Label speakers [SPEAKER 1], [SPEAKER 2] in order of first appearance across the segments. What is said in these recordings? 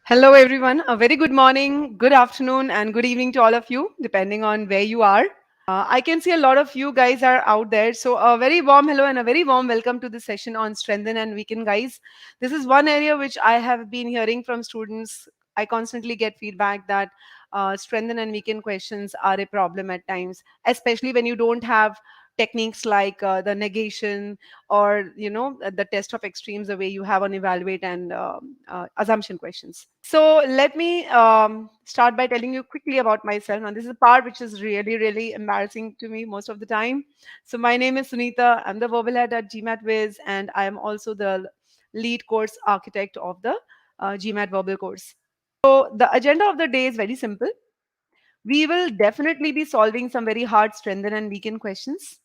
[SPEAKER 1] Hello, everyone. A very good morning, good afternoon, and good evening to all of you, depending on where you are. I can see a lot of you guys are out there. So, a very warm hello and a very warm welcome to the session on strengthen and weaken, guys. This is one area which I have been hearing from students. I constantly get feedback that strengthen and weaken questions are a problem at times, especially when you don't have techniques like the negation or the test of extremes the way you have on evaluate and assumption questions. So let me start by telling you quickly about myself. Now, this is a part which is really, really embarrassing to me most of the time. So my name is Sunita. I'm the verbal head at GMAT Wiz, and I am also the lead course architect of the GMAT verbal course. So the agenda of the day is very simple. We will definitely be solving some very hard strengthen and weaken questions.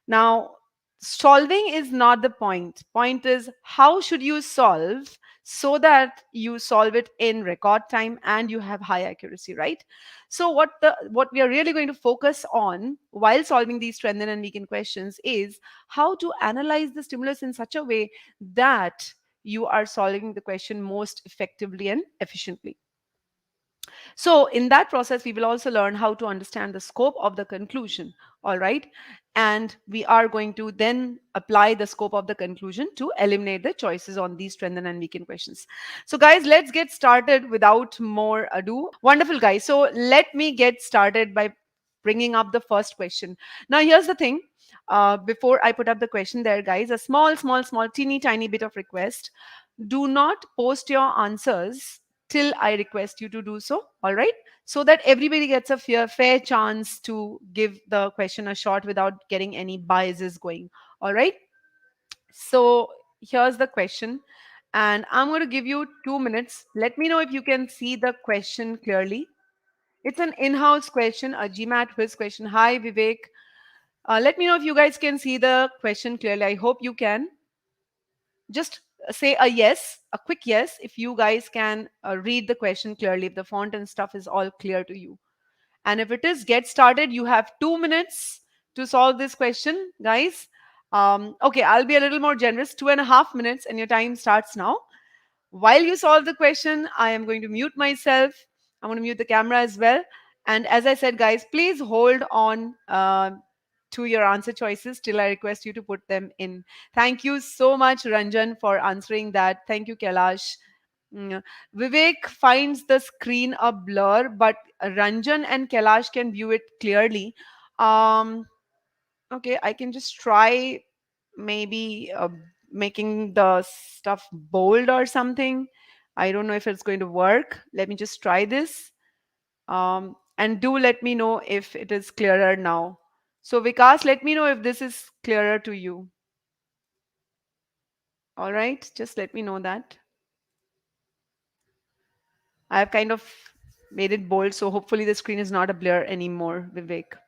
[SPEAKER 1] Now, solving is not the point. Point is how should you solve so that you solve it in record time and you have high accuracy, right? So what we are really going to focus on while solving these strengthen and weaken questions is how to analyze the stimulus in such a way that you are solving the question most effectively and efficiently. So, in that process, we will also learn how to understand the scope of the conclusion. All right. And we are going to then apply the scope of the conclusion to eliminate the choices on these strengthen and weaken questions. So, guys, let's get started without more ado. Wonderful, guys. So, let me get started by bringing up the first question. Now, here's the thing. Before I put up the question there, guys, a small, teeny tiny bit of request. Do not post your answers till I request you to do so. All right. So that everybody gets a fair chance to give the question a shot without getting any biases going. All right. So here's the question. And I'm going to give you 2 minutes. Let me know if you can see the question clearly. It's an in house question, a GMAT quiz question. Hi, Vivek. Let me know if you guys can see the question clearly. I hope you can. Just say a yes, a quick yes, if you guys can read the question clearly, if the font and stuff is all clear to you. And if it is, get started. You have 2 minutes to solve this question, guys. Okay, I'll be a little more generous, 2.5 minutes, and your time starts now. While you solve the question, I am going to mute myself. I'm going to mute the camera as well. And as I said, guys, please hold on to your answer choices till I request you to put them in. Thank you so much, Ranjan, for answering that. Thank you, Kailash. Mm, Vivek finds the screen a blur, but Ranjan and Kailash can view it clearly. Um, okay, I can just try maybe making the stuff bold or something. I don't know if it's going to work. Let me just try this. And do let me know if it is clearer now. So Vikas, let me know if this is clearer to you. All right, just let me know that. I have kind of made it bold, so hopefully the screen is not a blur anymore, Vivek.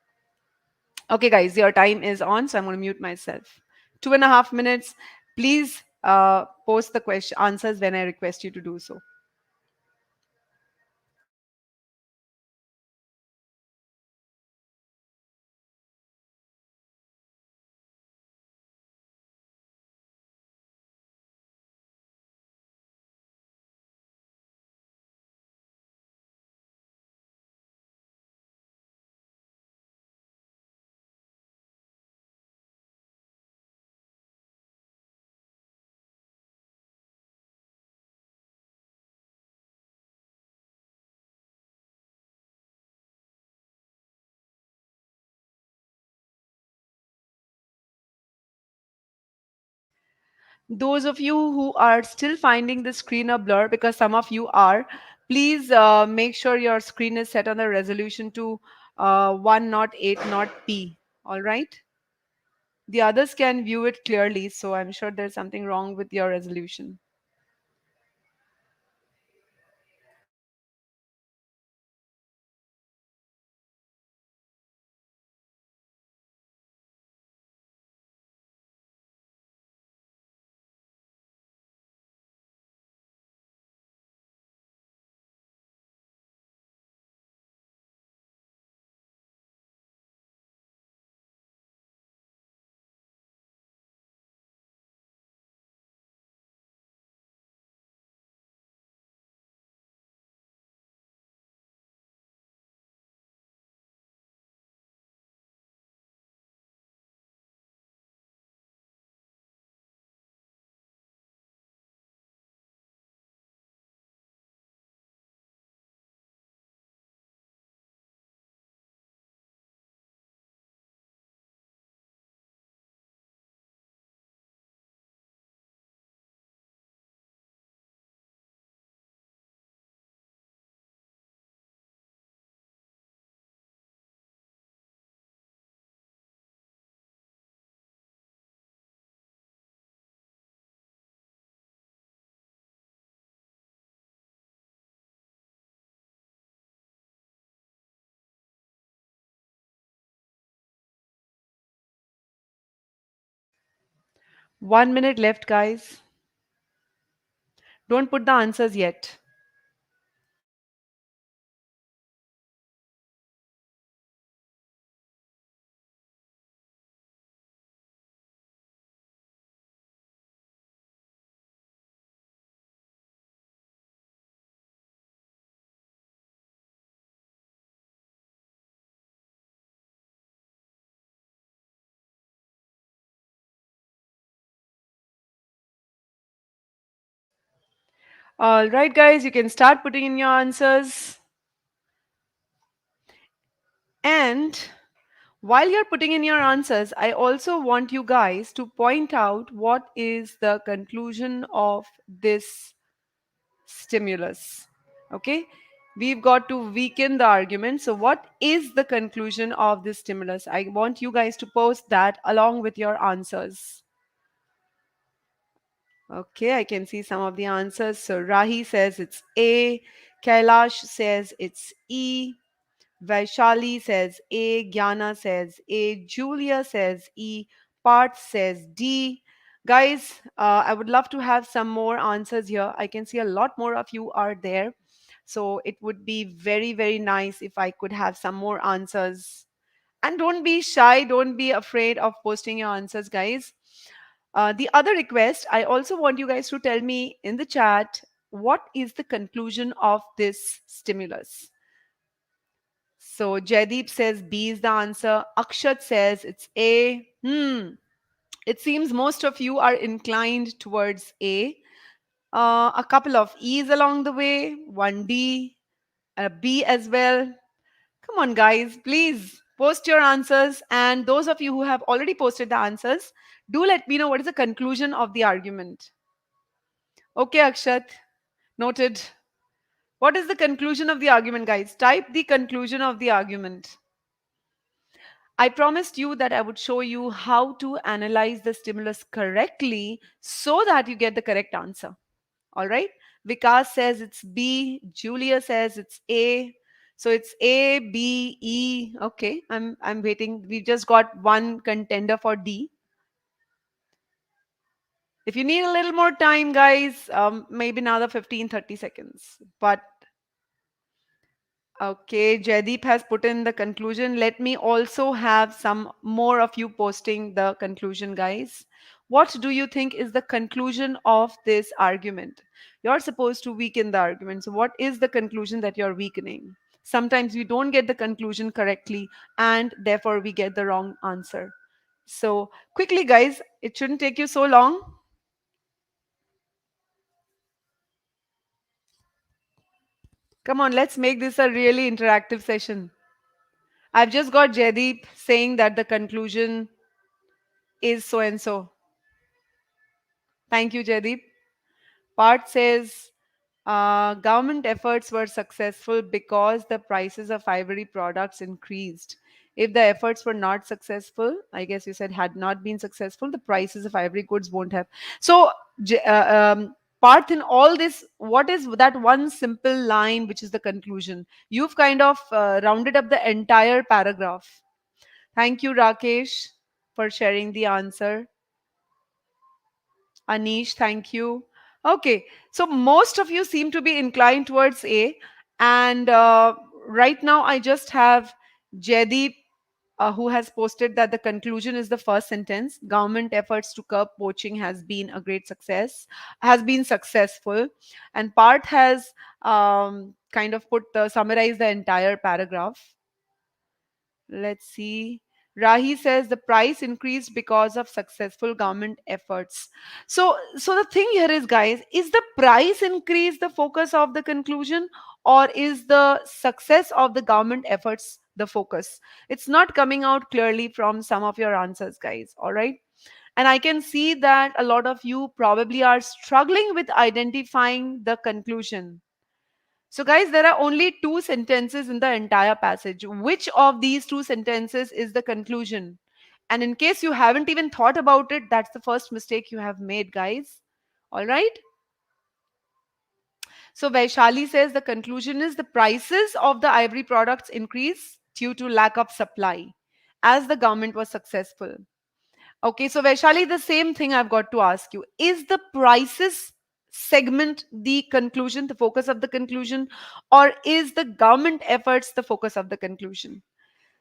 [SPEAKER 1] Okay, guys, your time is on, so I'm going to mute myself. 2.5 minutes. Please post the question answers when I request you to do so. Those of you who are still finding the screen a blur, because some of you are, please make sure your screen is set on the resolution to 1 not 8 not p. All right. The others can view it clearly, so I'm sure there's something wrong with your resolution. 1 minute left, guys. Don't put the answers yet. All right, guys, you can start putting in your answers. And while you're putting in your answers, I also want you guys to point out what is the conclusion of this stimulus. Okay? We've got to weaken the argument. So, what is the conclusion of this stimulus? I want you guys to post that along with your answers. Okay, I can see some of the answers. So, Rahi says it's A, Kailash says it's E, Vaishali says A, Gyana says A, Julia says E, Parth says D. Guys, I would love to have some more answers here. I can see a lot more of you are there. So it would be very, very nice if I could have some more answers. And don't be shy, don't be afraid of posting your answers, guys. The other request, I also want you guys to tell me in the chat what is the conclusion of this stimulus. So Jaideep says B is the answer. Akshat says it's A. It seems most of you are inclined towards A. A couple of E's along the way, one D, a B as well. Come on, guys, please post your answers. And those of you who have already posted the answers, do let me know what is the conclusion of the argument. Okay, Akshat, noted. What is the conclusion of the argument, guys? Type the conclusion of the argument. I promised you that I would show you how to analyze the stimulus correctly so that you get the correct answer. All right. Vikas says it's B. Julia says it's A. So it's A, B, E. Okay. I'm waiting. We just got one contender for D. If you need a little more time, guys, maybe another 15, 30 seconds. But okay, Jaideep has put in the conclusion. Let me also have some more of you posting the conclusion, guys. What do you think is the conclusion of this argument? You're supposed to weaken the argument. So, what is the conclusion that you're weakening? Sometimes we don't get the conclusion correctly, and therefore we get the wrong answer. So, quickly, guys, it shouldn't take you so long. Come on, let's make this a really interactive session. I've just got Jaideep saying that the conclusion is so and so. Thank you, Jaideep. Part says government efforts were successful because the prices of ivory products increased. If the efforts were not successful, I guess you said had not been successful, the prices of ivory goods won't have. So, Parth, in all this, what is that one simple line which is the conclusion? You've kind of rounded up the entire paragraph. Thank you, Rakesh, for sharing the answer. Anish, thank you. Okay, so most of you seem to be inclined towards A, and right now I just have Jaideep who has posted that the conclusion is the first sentence. Government efforts to curb poaching has been a great success, has been successful, and Part has kind of put summarized the entire paragraph. Let's see. Rahi says the price increased because of successful government efforts. So the thing here is, guys, is the price increase the focus of the conclusion, or is the success of the government efforts the focus? It's not coming out clearly from some of your answers, guys. All right. And I can see that a lot of you probably are struggling with identifying the conclusion. So, guys, there are only two sentences in the entire passage. Which of these two sentences is the conclusion? And in case you haven't even thought about it, that's the first mistake you have made, guys. All right. So, Vaishali says the conclusion is the prices of the ivory products increase due to lack of supply, as the government was successful. Okay, so Vaishali, the same thing I've got to ask you. Is the prices segment the conclusion, the focus of the conclusion, or is the government efforts the focus of the conclusion?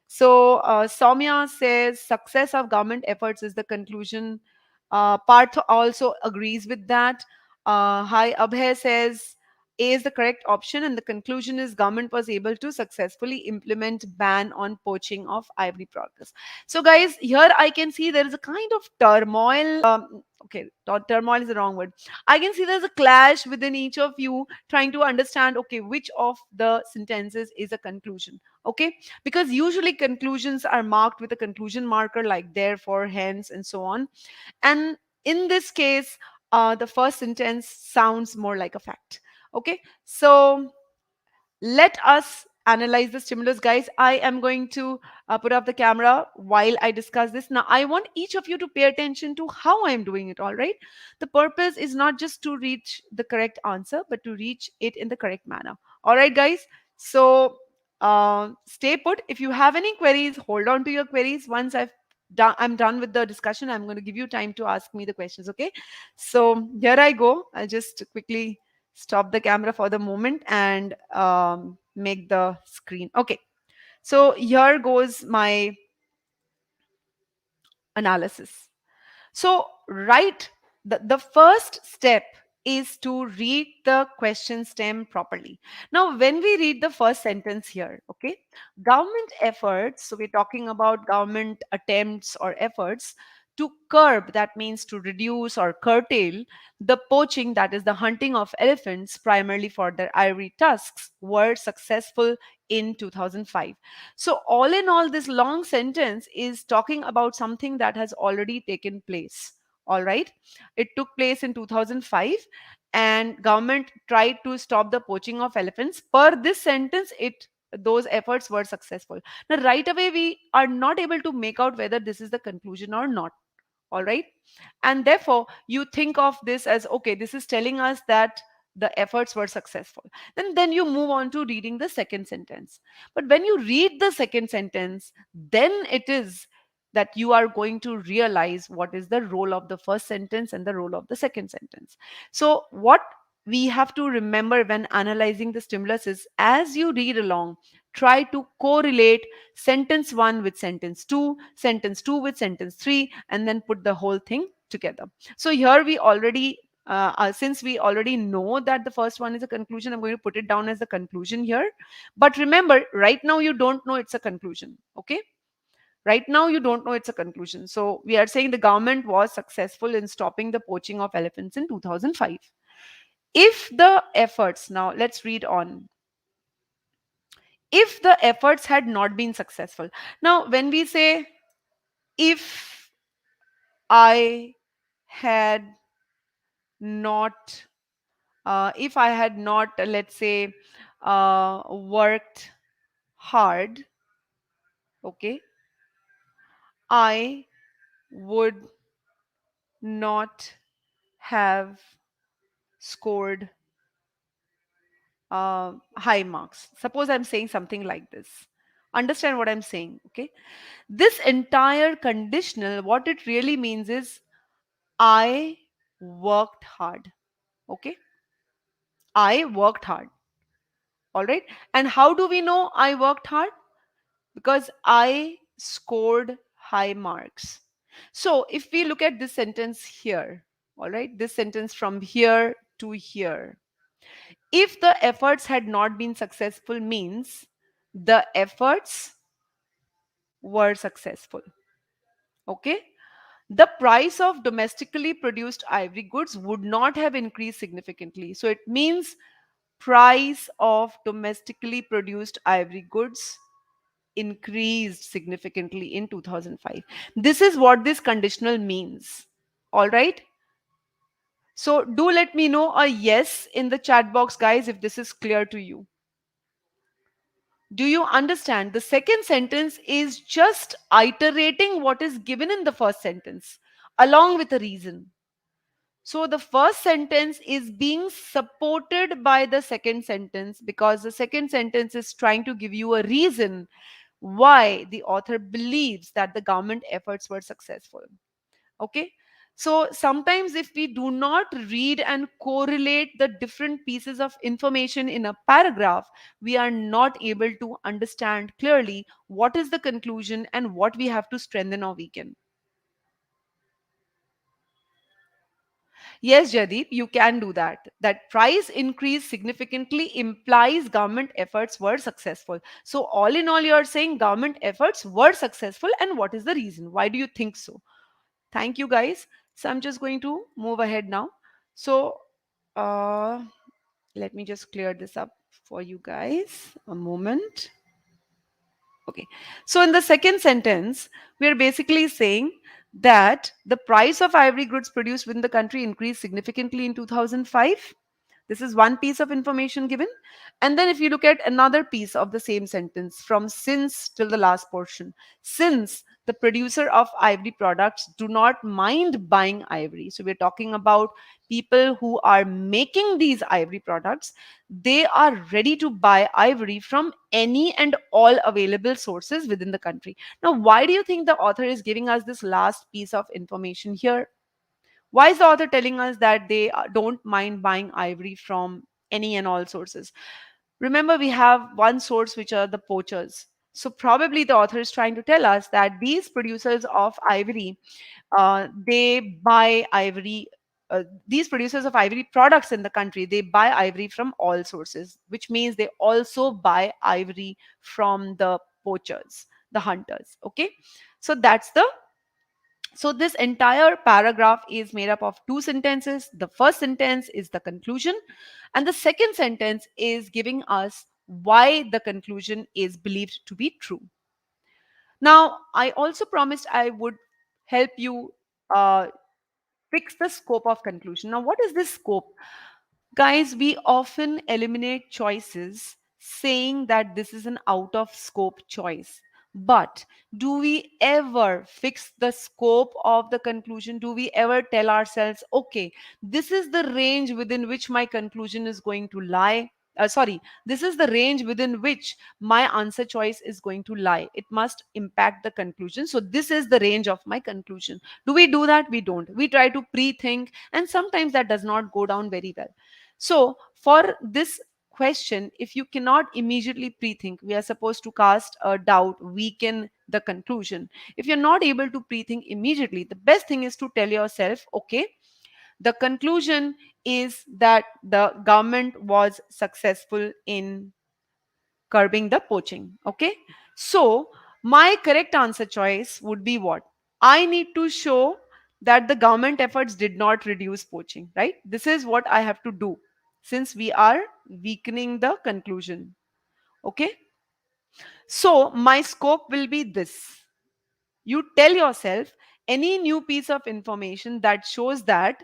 [SPEAKER 1] So Soumya says success of government efforts is the conclusion. Parth also agrees with that. Hi, Abhay says A is the correct option, and the conclusion is government was able to successfully implement ban on poaching of ivory products. So, guys, here I can see there is a kind of turmoil. Okay, turmoil is the wrong word. I can see there's a clash within each of you trying to understand, okay, which of the sentences is a conclusion. Okay, because usually conclusions are marked with a conclusion marker like therefore, hence, and so on. And in this case, the first sentence sounds more like a fact. Okay, so let us analyze the stimulus, guys. I am going to put up the camera while I discuss this. Now I want each of you to pay attention to how I am doing it. All right, the purpose is not just to reach the correct answer but to reach it in the correct manner. All right, guys, so stay put. If you have any queries, hold on to your queries. Once I'm done with the discussion, I'm going to give you time to ask me the questions. Okay, so here I go. I'll just quickly stop the camera for the moment and make the screen. Okay, so here goes my analysis. So, right, the first step is to read the question stem properly. Now, when we read the first sentence here, okay, government efforts, so we're talking about government attempts or efforts to curb, that means to reduce or curtail the poaching, that is the hunting of elephants primarily for their ivory tusks, were successful in 2005. So, all in all, this long sentence is talking about something that has already taken place. All right. It took place in 2005 and government tried to stop the poaching of elephants. Per this sentence, those efforts were successful. Now, right away, we are not able to make out whether this is the conclusion or not. All right, and therefore you think of this as okay, this is telling us that the efforts were successful. Then you move on to reading the second sentence. But when you read the second sentence, then it is that you are going to realize what is the role of the first sentence and the role of the second sentence. So what we have to remember when analyzing the stimulus is, as you read along, try to correlate sentence 1 with sentence 2 with sentence 3, and then put the whole thing together. So here we already since we already know that the first one is a conclusion, I'm going to put it down as the conclusion here. But remember, right now you don't know it's a conclusion. Okay, right now you don't know it's a conclusion. So we are saying the government was successful in stopping the poaching of elephants in 2005. If the efforts, now let's read on, if the efforts had not been successful. Now when we say if I had not, if I had not, let's say, worked hard, okay, I would not have scored high marks. Suppose I'm saying something like this. Understand what I'm saying, okay? This entire conditional, what it really means is I worked hard, okay? I worked hard, all right? And how do we know I worked hard? Because I scored high marks. So if we look at this sentence here, all right, this sentence from here to here, if the efforts had not been successful means the efforts were successful. Okay, the price of domestically produced ivory goods would not have increased significantly. So it means price of domestically produced ivory goods increased significantly in 2005. This is what this conditional means. All right, so do let me know a yes in the chat box, guys, if this is clear to you. Do you understand? The second sentence is just iterating what is given in the first sentence along with a reason. So the first sentence is being supported by the second sentence because the second sentence is trying to give you a reason why the author believes that the government efforts were successful. Okay. So sometimes if we do not read and correlate the different pieces of information in a paragraph, we are not able to understand clearly what is the conclusion and what we have to strengthen or weaken. Yes, Jadip, you can do that. That price increase significantly implies government efforts were successful. So, all in all, you are saying government efforts were successful, and what is the reason? Why do you think so? Thank you, guys. So, I'm just going to move ahead now. So, uh, let me just clear this up for you guys. A moment. Okay. So in the second sentence, we are basically saying that the price of ivory goods produced within the country increased significantly in 2005. This is one piece of information given. And then if you look at another piece of the same sentence from since till the last portion, since the producer of ivory products do not mind buying ivory. So we're talking about people who are making these ivory products. They are ready to buy ivory from any and all available sources within the country. Now, why do you think the author is giving us this last piece of information here? Why is the author telling us that they don't mind buying ivory from any and all sources? Remember, we have one source, which are the poachers. So, probably the author is trying to tell us that these producers of ivory, they buy ivory. These producers of ivory products in the country, they buy ivory from all sources, which means they also buy ivory from the poachers, the hunters. Okay, so that's the so this entire paragraph is made up of two sentences. The first sentence is the conclusion, and the second sentence is giving us why the conclusion is believed to be true. Now, I also promised I would help you uh, fix the scope of conclusion. Now, what is this scope? Guys, we often eliminate choices saying that this is an out of scope choice. But do we ever fix the scope of the conclusion? Do we ever tell ourselves, okay, this is the range within which my conclusion is going to lie? Sorry, this is the range within which my answer choice is going to lie. It must impact the conclusion. So, this is the range of my conclusion. Do we do that? We don't. We try to pre think, and sometimes that does not go down very well. So, for this question, if you cannot immediately pre-think, we are supposed to cast a doubt, weaken the conclusion. If you're not able to pre-think immediately, the best thing is to tell yourself, okay, the conclusion is that the government was successful in curbing the poaching. Okay, so my correct answer choice would be what? I need to show that the government efforts did not reduce poaching, right? This is what I have to do since we are weakening the conclusion. Okay, so my scope will be this. You tell yourself any new piece of information that shows that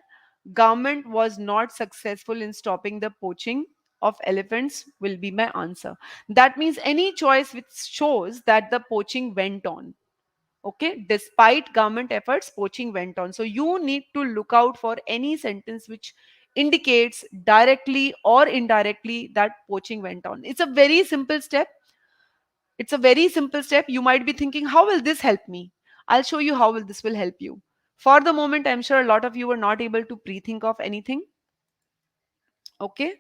[SPEAKER 1] government was not successful in stopping the poaching of elephants will be my answer. That means any choice which shows that the poaching went on. Okay, despite government efforts, poaching went on. So you need to look out for any sentence which indicates directly or indirectly that poaching went on. It's a very simple step. It's a very simple step. You might be thinking, how will this help me? I'll show you how will this will help you. For the moment, I'm sure a lot of you were not able to pre-think of anything. Okay.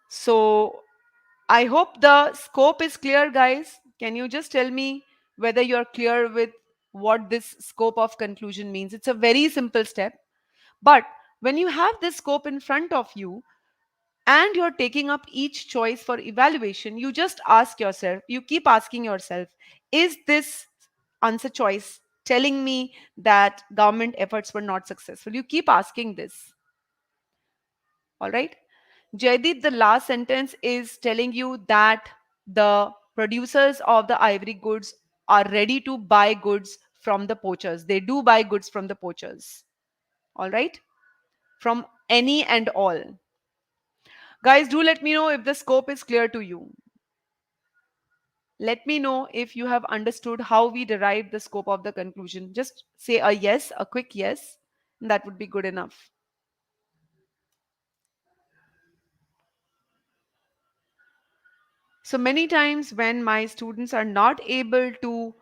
[SPEAKER 1] So I hope the scope is clear, guys. Can you just tell me whether you're clear with what this scope of conclusion means? It's a very simple step. But when you have this scope in front of you, and you're taking up each choice for evaluation, you just ask yourself, you keep asking yourself, is this answer choice telling me that government efforts were not successful? You keep asking this. All right. Jaideep, the last sentence is telling you that the producers of the ivory goods are ready to buy goods from the poachers. They do buy goods from the poachers. All right. From any and all. Guys, do let me know if the scope is clear to you. Let me know if you have understood how we derived the scope of the conclusion. Just say a yes, a quick yes, and that would be good enough. So many times when my students are not able to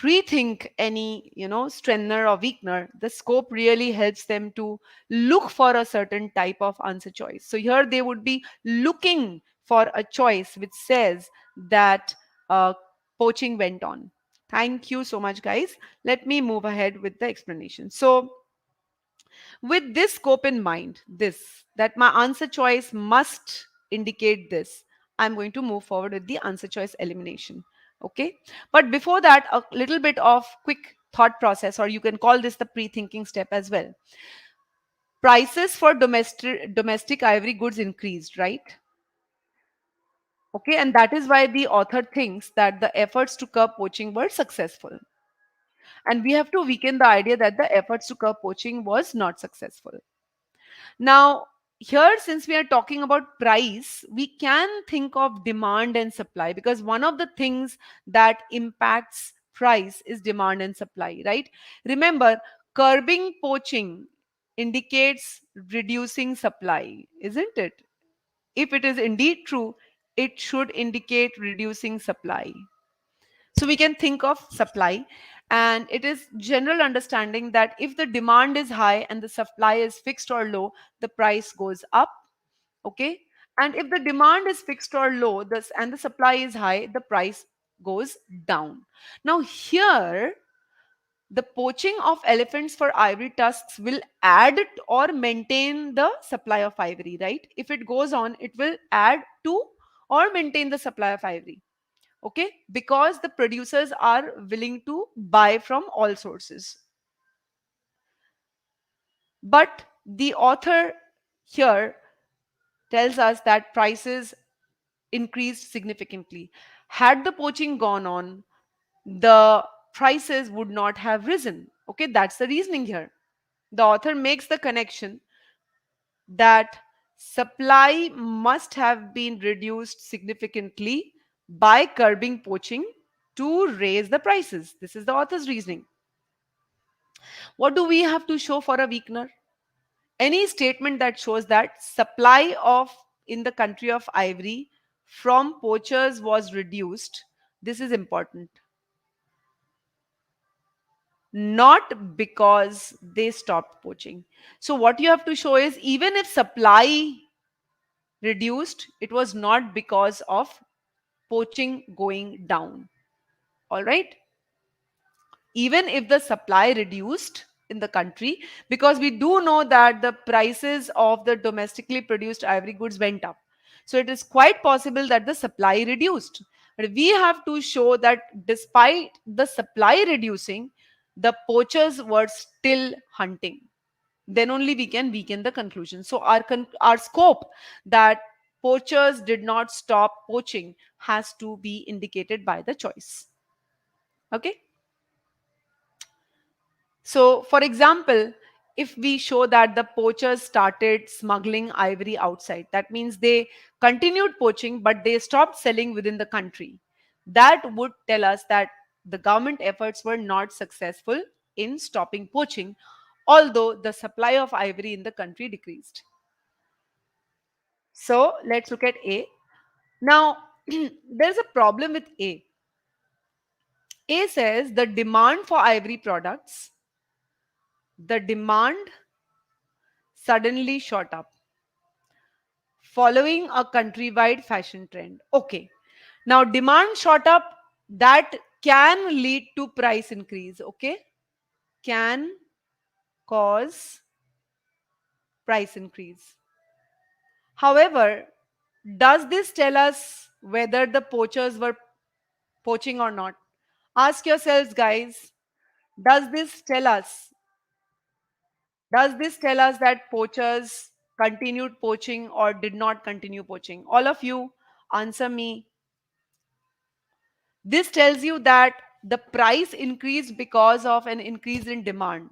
[SPEAKER 1] pre-think any, strengthener or weakener, the scope really helps them to look for a certain type of answer choice. So here they would be looking for a choice which says that uh, poaching went on. Thank you so much, guys. Let me move ahead with the explanation. So with this scope in mind, this, that my answer choice must indicate this, I'm going to move forward with the answer choice elimination. Okay. But before that, a little bit of quick thought process, or you can call this the pre-thinking step as well. Prices for domestic ivory goods increased, right? Okay. And that is why the author thinks that the efforts to curb poaching were successful. And we have to weaken the idea that the efforts to curb poaching was not successful. Now, here, since we are talking about price, we can think of demand and supply, because one of the things that impacts price is demand and supply, right? Remember, curbing poaching indicates reducing supply, isn't it? If it is indeed true, it should indicate reducing supply. So we can think of supply, and it is general understanding that if the demand is high and the supply is fixed or low, the price goes up. Okay. And if the demand is fixed or low, this and the supply is high, the price goes down. Now here, the poaching of elephants for ivory tusks will add or maintain the supply of ivory, right? If it goes on, it will add to or maintain the supply of ivory. Okay, because the producers are willing to buy from all sources. But the author here tells us that prices increased significantly. Had the poaching gone on, the prices would not have risen. Okay, that's the reasoning here. The author makes the connection that supply must have been reduced significantly by curbing poaching to raise the prices. This is the author's reasoning. What do we have to show for a weakener? Any statement that shows that supply of in the country of ivory from poachers was reduced. This is important. Not because they stopped poaching. So what you have to show is, even if supply reduced, it was not because of poaching going down. All right. Even if the supply reduced in the country, because we do know that the prices of the domestically produced ivory goods went up. So it is quite possible that the supply reduced. But we have to show that despite the supply reducing, the poachers were still hunting. Then only we can weaken the conclusion. So our scope that poachers did not stop poaching has to be indicated by the choice. Okay. So, for example, if we show that the poachers started smuggling ivory outside, that means they continued poaching but they stopped selling within the country. That would tell us that the government efforts were not successful in stopping poaching, although the supply of ivory in the country decreased. So, let's look at A. Now, there's a problem with A. A says the demand suddenly shot up following a countrywide fashion trend. Okay. Now, demand shot up, that can lead to price increase. Okay. Can cause price increase. However, does this tell us whether the poachers were poaching or not? Ask yourselves, guys, does this tell us? Does this tell us that poachers continued poaching or did not continue poaching? All of you, answer me. This tells you that the price increased because of an increase in demand.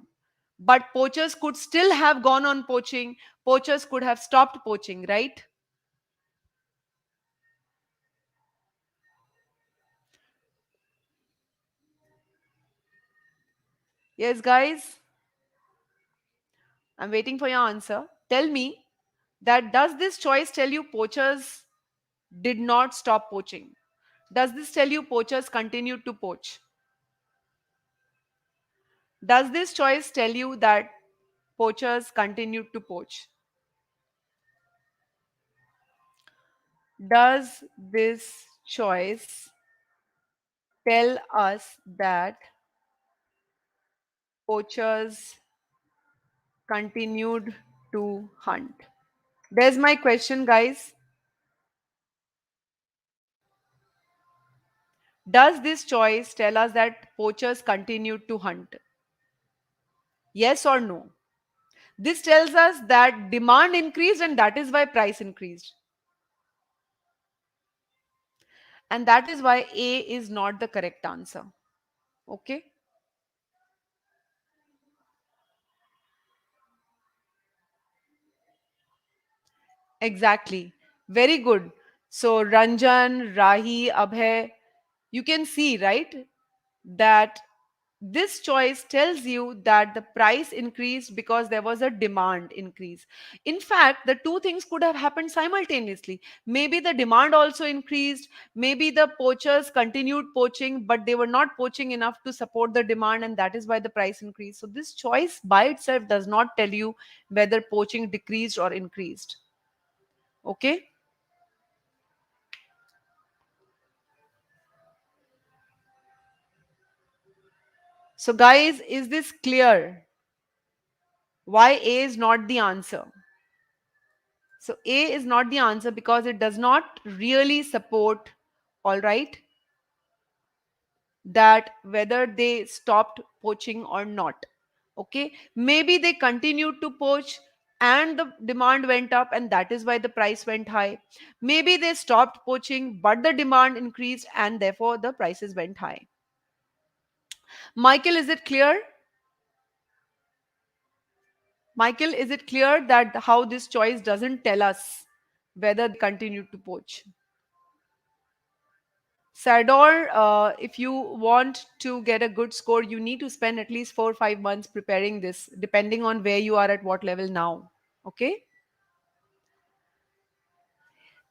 [SPEAKER 1] But poachers could still have gone on poaching. Poachers could have stopped poaching, right? Yes, guys, I'm waiting for your answer. Tell me that does this choice tell you poachers did not stop poaching? Does this tell you poachers continued to poach? Does this choice tell you that poachers continued to poach? Does this choice tell us that poachers continued to hunt? There's my question, guys. Does this choice tell us that poachers continued to hunt? Yes or no? This tells us that demand increased and that is why price increased. And that is why A is not the correct answer. Okay? Exactly. Very good. So, Ranjan, Rahi, Abhay, you can see, right, that this choice tells you that the price increased because there was a demand increase. In fact, the two things could have happened simultaneously. Maybe the demand also increased, maybe the poachers continued poaching, but they were not poaching enough to support the demand, and that is why the price increased. So, this choice by itself does not tell you whether poaching decreased or increased. Okay? So, guys, is this clear? Why A is not the answer? So, A is not the answer because it does not really support, all right, that whether they stopped poaching or not. Okay, maybe they continued to poach and the demand went up, and that is why the price went high. Maybe they stopped poaching, but the demand increased, and therefore the prices went high. Michael, is it clear? Michael, is it clear that how this choice doesn't tell us whether they continued to poach? Sador, if you want to get a good score, you need to spend at least 4 or 5 months preparing this, depending on where you are at what level now. Okay?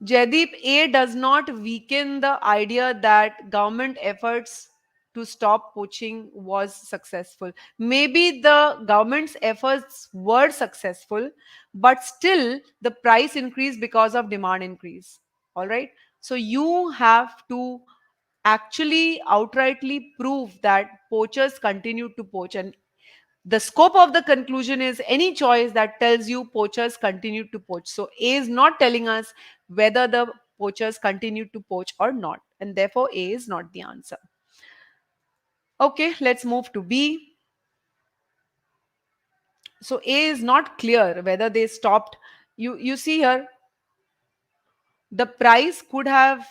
[SPEAKER 1] Jaideep, A does not weaken the idea that government efforts to stop poaching was successful. Maybe the government's efforts were successful, but still the price increased because of demand increase. All right. So you have to actually outrightly prove that poachers continue to poach. And the scope of the conclusion is any choice that tells you poachers continue to poach. So A is not telling us whether the poachers continue to poach or not. And therefore, A is not the answer. Okay, let's move to B. So A is not clear whether they stopped. You see here, the price could have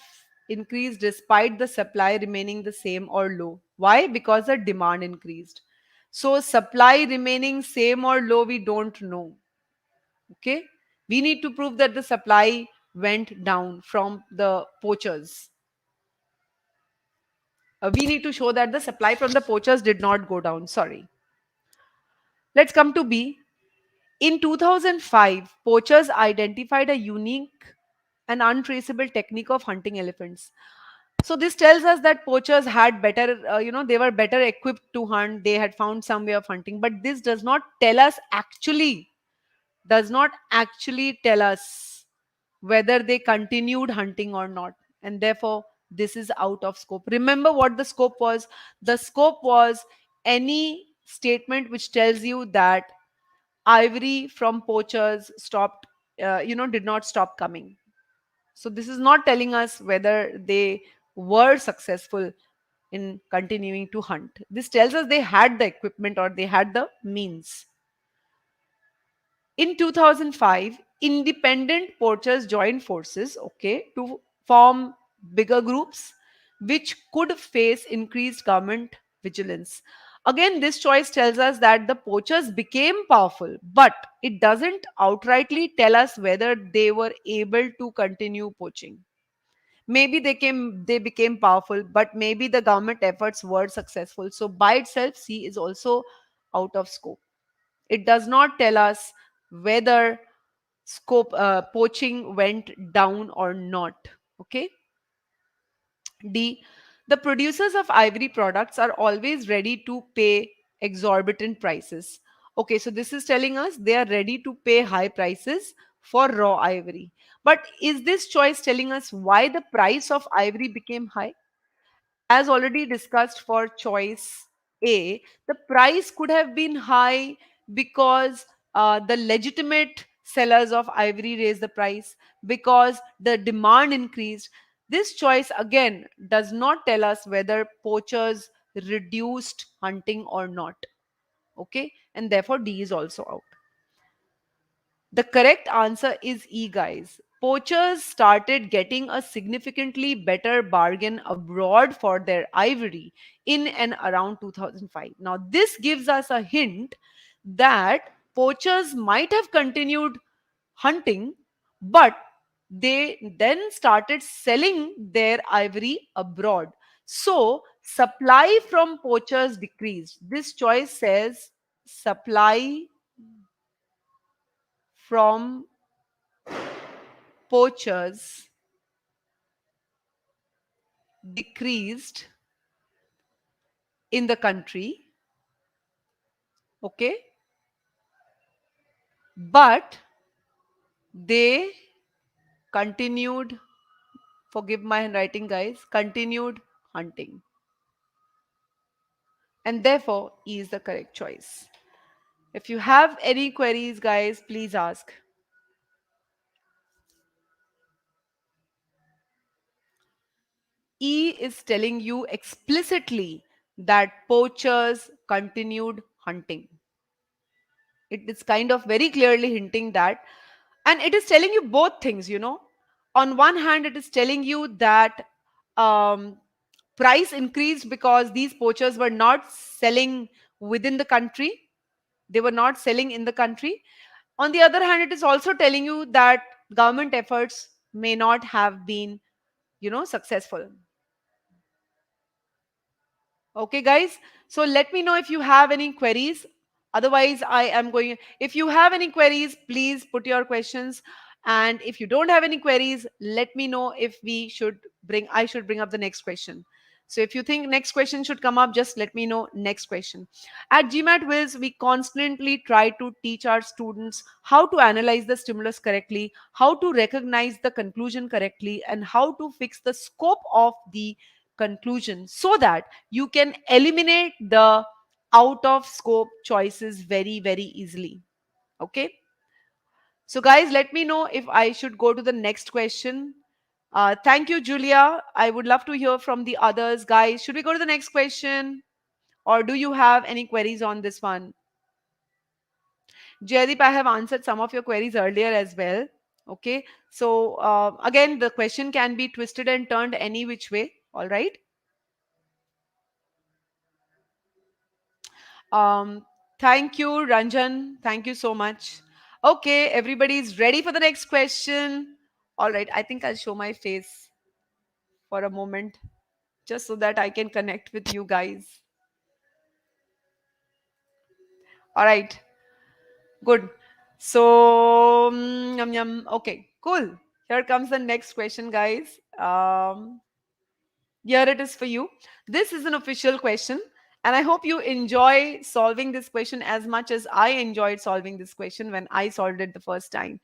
[SPEAKER 1] increased despite the supply remaining the same or low. Why? Because the demand increased. So supply remaining same or low, we don't know. Okay, we need to prove that the supply went down from the poachers. We need to show that the supply from the poachers did not go down. Sorry. Let's come to B. In 2005, poachers identified a unique and untraceable technique of hunting elephants. So this tells us that poachers had better, they were better equipped to hunt. They had found some way of hunting, but this does not actually tell us whether they continued hunting or not. And therefore, this is out of scope. Remember what the scope was? The scope was any statement which tells you that ivory from poachers did not stop coming. So, this is not telling us whether they were successful in continuing to hunt. This tells us they had the equipment or they had the means. In 2005, independent poachers joined forces, okay, to form bigger groups which could face increased government vigilance. Again, this choice tells us that the poachers became powerful, but it doesn't outrightly tell us whether they were able to continue poaching. Maybe they became powerful, but maybe the government efforts were successful. So by itself, C is also out of scope. It does not tell us whether poaching went down or not. Okay. D. The producers of ivory products are always ready to pay exorbitant prices. Okay, so this is telling us they are ready to pay high prices for raw ivory. But is this choice telling us why the price of ivory became high? As already discussed for choice A, the price could have been high because the legitimate sellers of ivory raised the price, because the demand increased. This choice again does not tell us whether poachers reduced hunting or not. Okay, and therefore D is also out. The correct answer is E, guys. Poachers started getting a significantly better bargain abroad for their ivory in and around 2005. Now, this gives us a hint that poachers might have continued hunting, but they then started selling their ivory abroad. So, supply from poachers decreased. This choice says supply from poachers decreased in the country, okay, but they continued, forgive my handwriting, guys, continued hunting. And therefore, E is the correct choice. If you have any queries, guys, please ask. E is telling you explicitly that poachers continued hunting. It is kind of very clearly hinting that, and it is telling you both things, you know. On one hand, it is telling you that um, price increased because these poachers were not selling within the country, they were not selling in the country. On the other hand, it is also telling you that government efforts may not have been, you know, successful. Okay, guys. So let me know if you have any queries. Otherwise, I am going. If you have any queries, please put your questions. And if you don't have any queries, let me know if we should bring. I should bring up the next question. So if you think next question should come up, just let me know next question. At GMAT Wills, we constantly try to teach our students how to analyze the stimulus correctly, how to recognize the conclusion correctly, and how to fix the scope of the conclusion so that you can eliminate the out of scope choices very, very easily. Okay. So, guys, let me know if I should go to the next question. Thank you, Julia. I would love to hear from the others. Guys, should we go to the next question? Or do you have any queries on this one? Jaydeep, I have answered some of your queries earlier as well. Okay. So, again, the question can be twisted and turned any which way. All right. Um, Thank you, Ranjan. Thank you so much. Okay, everybody's ready for the next question. All right, I think I'll show my face for a moment just so that I can connect with you guys. All right, good. So, yum, yum. Okay, cool. Here comes the next question, guys. Here it is for you. This is an official question, and I hope you enjoy solving this question as much as I enjoyed solving this question when I solved it the first time.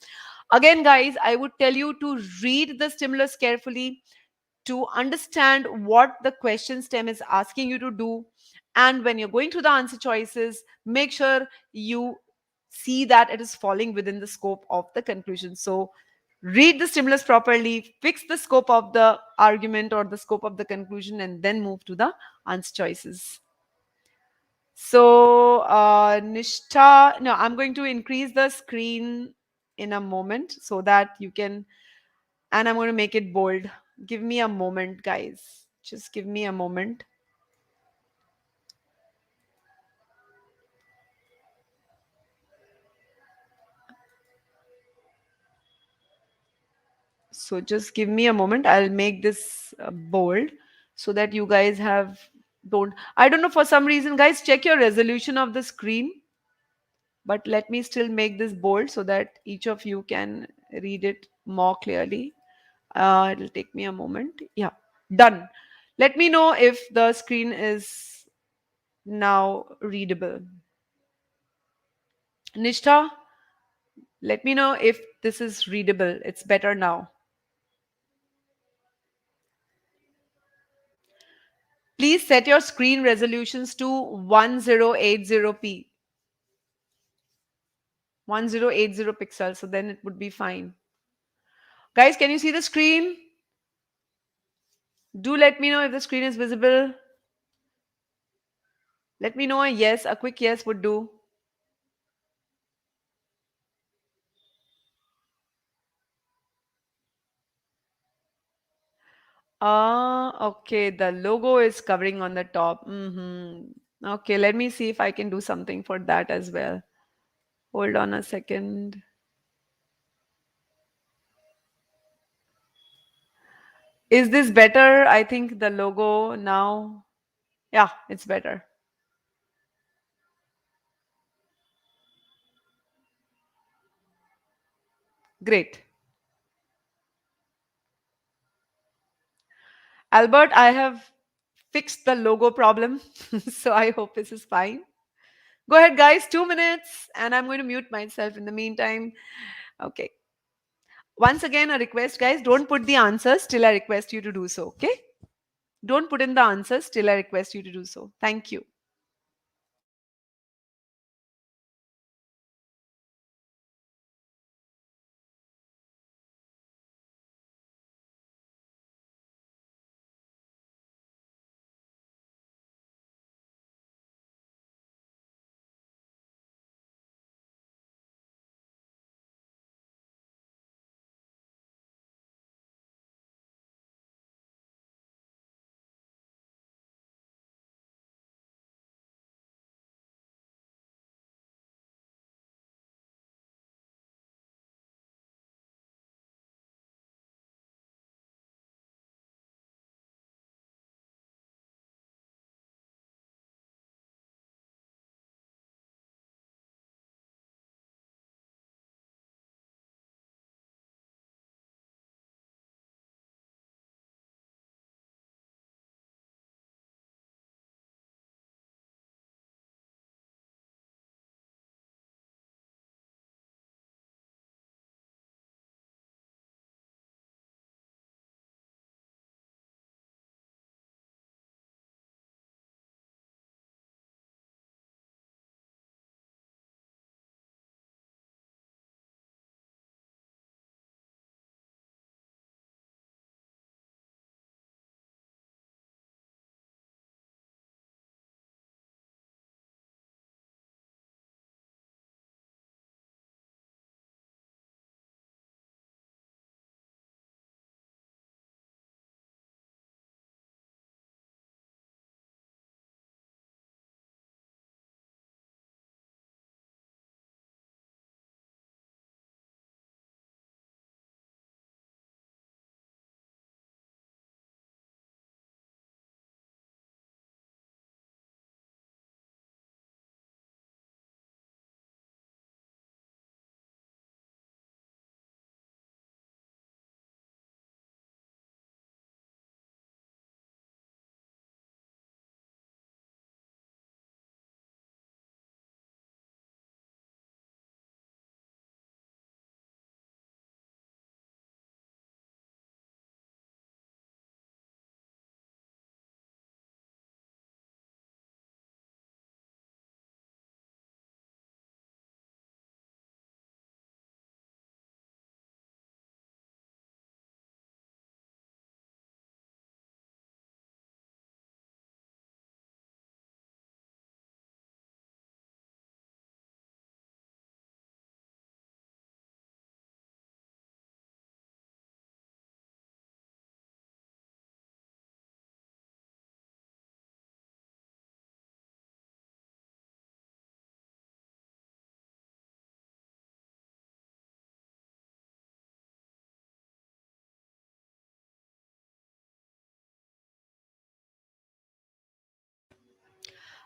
[SPEAKER 1] Again, guys, I would tell you to read the stimulus carefully, to understand what the question stem is asking you to do. And when you're going through the answer choices, make sure you see that it is falling within the scope of the conclusion. So, read the stimulus properly, fix the scope of the argument or the scope of the conclusion, and then move to the answer choices. So, Nishta, no, I'm going to increase the screen in a moment so that you can, and I'm going to make it bold. Give me a moment, guys. Just give me a moment. So, just give me a moment. I'll make this bold so that you guys have don't. I don't know, for some reason, guys, check your resolution of the screen, but let me still make this bold so that each of you can read it more clearly. It'll take me a moment. Yeah, done. Let me know if the screen is now readable. Nishtha, let me know if this is readable. It's better now. Please set your screen resolutions to 1080p. 1080 pixels, so then it would be fine. Guys, can you see the screen? Do let me know if the screen is visible. Let me know a yes, a quick yes would do. Okay, the logo is covering on the top. Okay, let me see if I can do something for that as well. Hold on a second. Is this better? I think the logo now. Yeah, it's better. Great. Albert, I have fixed the logo problem. So I hope this is fine. Go ahead, guys, 2 minutes, and I'm going to mute myself in the meantime. Okay. Once again, a request, guys, don't put the answers till I request you to do so. Okay. Don't put in the answers till I request you to do so. Thank you.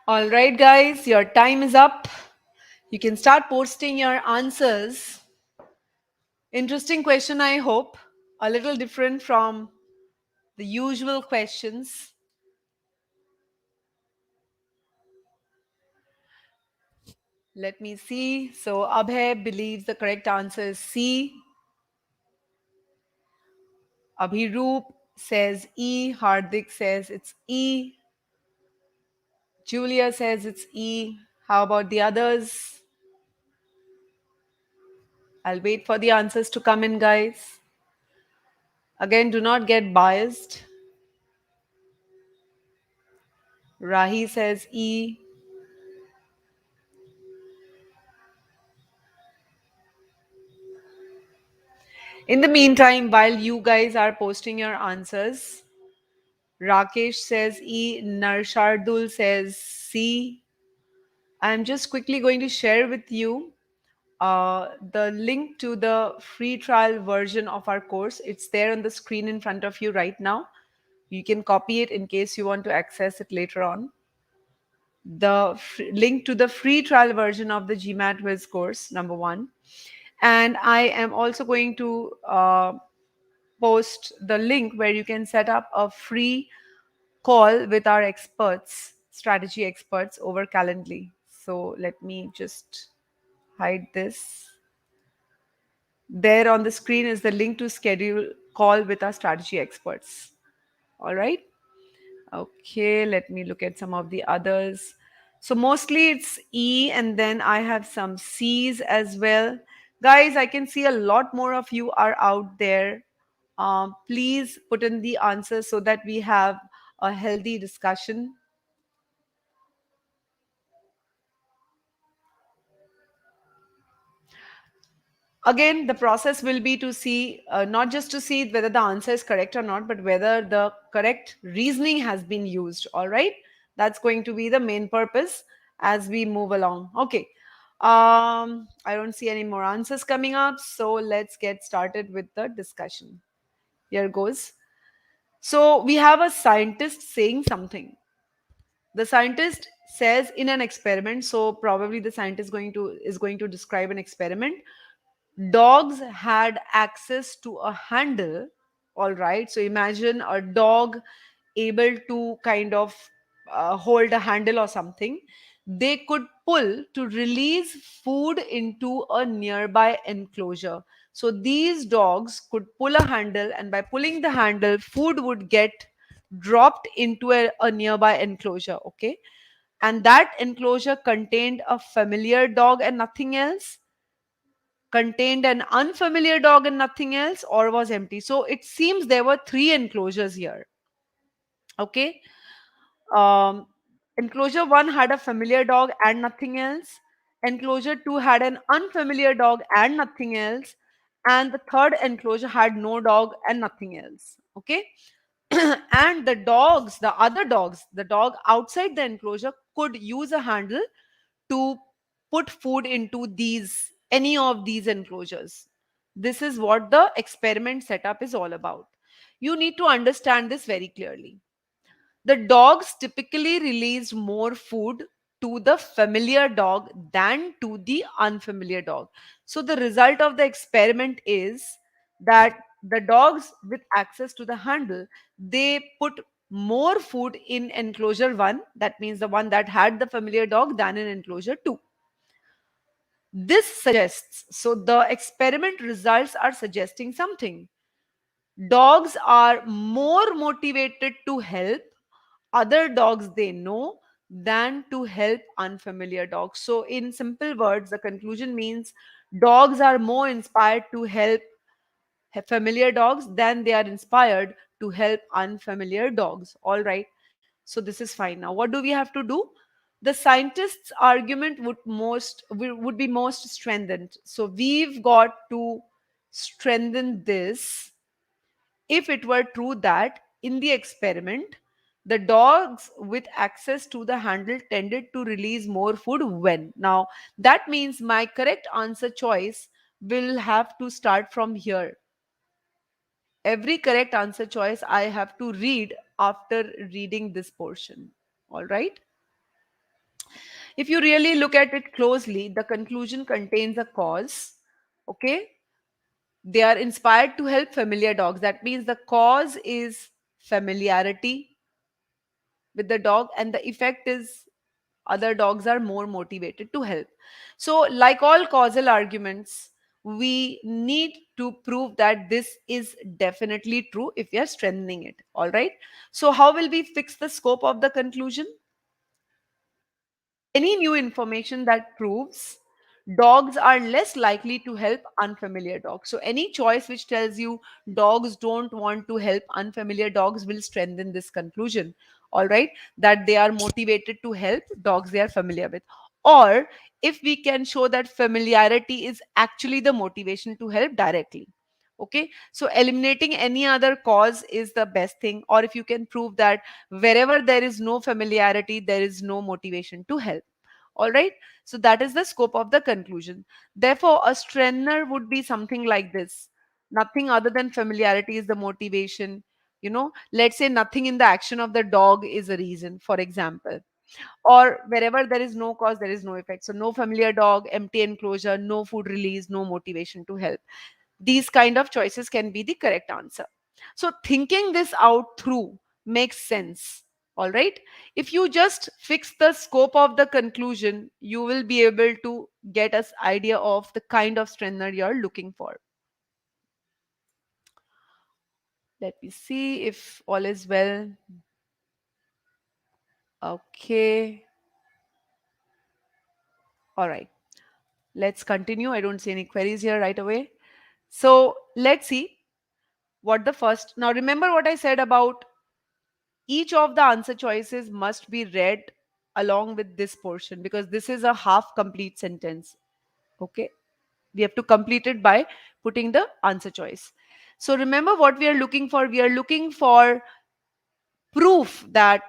[SPEAKER 1] All right, guys, your time is up. You can start posting your answers. Interesting question, I hope. A little different from the usual questions. Let me see. So Abhay believes the correct answer is C. Abhiroop says E. Hardik says it's E. Julia says it's E. How about the others? I'll wait for the answers to come in, guys. Again, do not get biased. Rahi says E. In the meantime, while you guys are posting your answers, Rakesh says E. Narshardul says C. I'm just quickly going to share with you the link to the free trial version of our course. It's there on the screen in front of you right now. You can copy it in case you want to access it later on. The link to the free trial version of the GMAT Whiz course, number one. And I am also going to post the link where you can set up a free call with our experts, strategy experts over Calendly. So let me just hide this. There on the screen is the link to schedule call with our strategy experts. All right. Okay, let me look at some of the others. So mostly it's E, and then I have some C's as well. Guys, I can see a lot more of you are out there. Please put in the answers so that we have a healthy discussion. Again, the process will be to see, not just to see whether the answer is correct or not, but whether the correct reasoning has been used. All right. That's going to be the main purpose as we move along. Okay. I don't see any more answers coming up. So let's get started with the discussion. Here goes. So we have a scientist saying something. The scientist says in an experiment, so probably the scientist is going to describe an experiment. Dogs had access to a handle. All right, so imagine a dog able to kind of hold a handle or something. They could pull to release food into a nearby enclosure. So these dogs could pull a handle, and by pulling the handle, food would get dropped into a nearby enclosure. Okay, and that enclosure contained a familiar dog and nothing else, contained an unfamiliar dog and nothing else, or was empty. So it seems there were three enclosures here. Okay. Um, Enclosure one had a familiar dog and nothing else. Enclosure two had an unfamiliar dog and nothing else. And the third enclosure had no dog and nothing else. Okay. And the dogs, the other dogs, the dog outside the enclosure could use a handle to put food into these any of these enclosures. This is what the experiment setup is all about. You need to understand this very clearly. The dogs typically released more food to the familiar dog than to the unfamiliar dog. So the result of the experiment is that the dogs with access to the handle, they put more food in enclosure 1, that means the one that had the familiar dog, than in enclosure 2. This suggests, so the experiment results are suggesting something. Dogs are more motivated to help other dogs they know than to help unfamiliar dogs. So, in simple words, the conclusion means dogs are more inspired to help familiar dogs than they are inspired to help unfamiliar dogs. All right. So, this is fine. Now, what do we have to do? The scientist's argument would be most strengthened. So, we've got to strengthen this if it were true that in the experiment, the dogs with access to the handle tended to release more food when. Now, that means my correct answer choice will have to start from here. Every correct answer choice I have to read after reading this portion. All right. If you really look at it closely, the conclusion contains a cause. Okay. They are inspired to help familiar dogs. That means the cause is familiarity with the dog, and the effect is other dogs are more motivated to help. So, like all causal arguments, we need to prove that this is definitely true if we are strengthening it. All right. So, how will we fix the scope of the conclusion? Any new information that proves dogs are less likely to help unfamiliar dogs. So, any choice which tells you dogs don't want to help unfamiliar dogs will strengthen this conclusion. All right, that they are motivated to help dogs they are familiar with. Or if we can show that familiarity is actually the motivation to help directly. Okay, so eliminating any other cause is the best thing. Or if you can prove that wherever there is no familiarity, there is no motivation to help. All right. So that is the scope of the conclusion. Therefore, a strengthener would be something like this. Nothing other than familiarity is the motivation. Let's say nothing in the action of the dog is a reason, for example. Or wherever there is no cause, there is no effect. So no familiar dog, empty enclosure, no food release, no motivation to help. These kind of choices can be the correct answer. So thinking this out through makes sense. All right. If you just fix the scope of the conclusion, you will be able to get us idea of the kind of strengthener you're looking for. Let me see if all is well. Okay. All right. Let's continue. I don't see any queries here right away. So let's see what the first. Now remember what I said about each of the answer choices must be read along with this portion because this is a half complete sentence. Okay. We have to complete it by putting the answer choice. So remember what we are looking for. We are looking for proof that,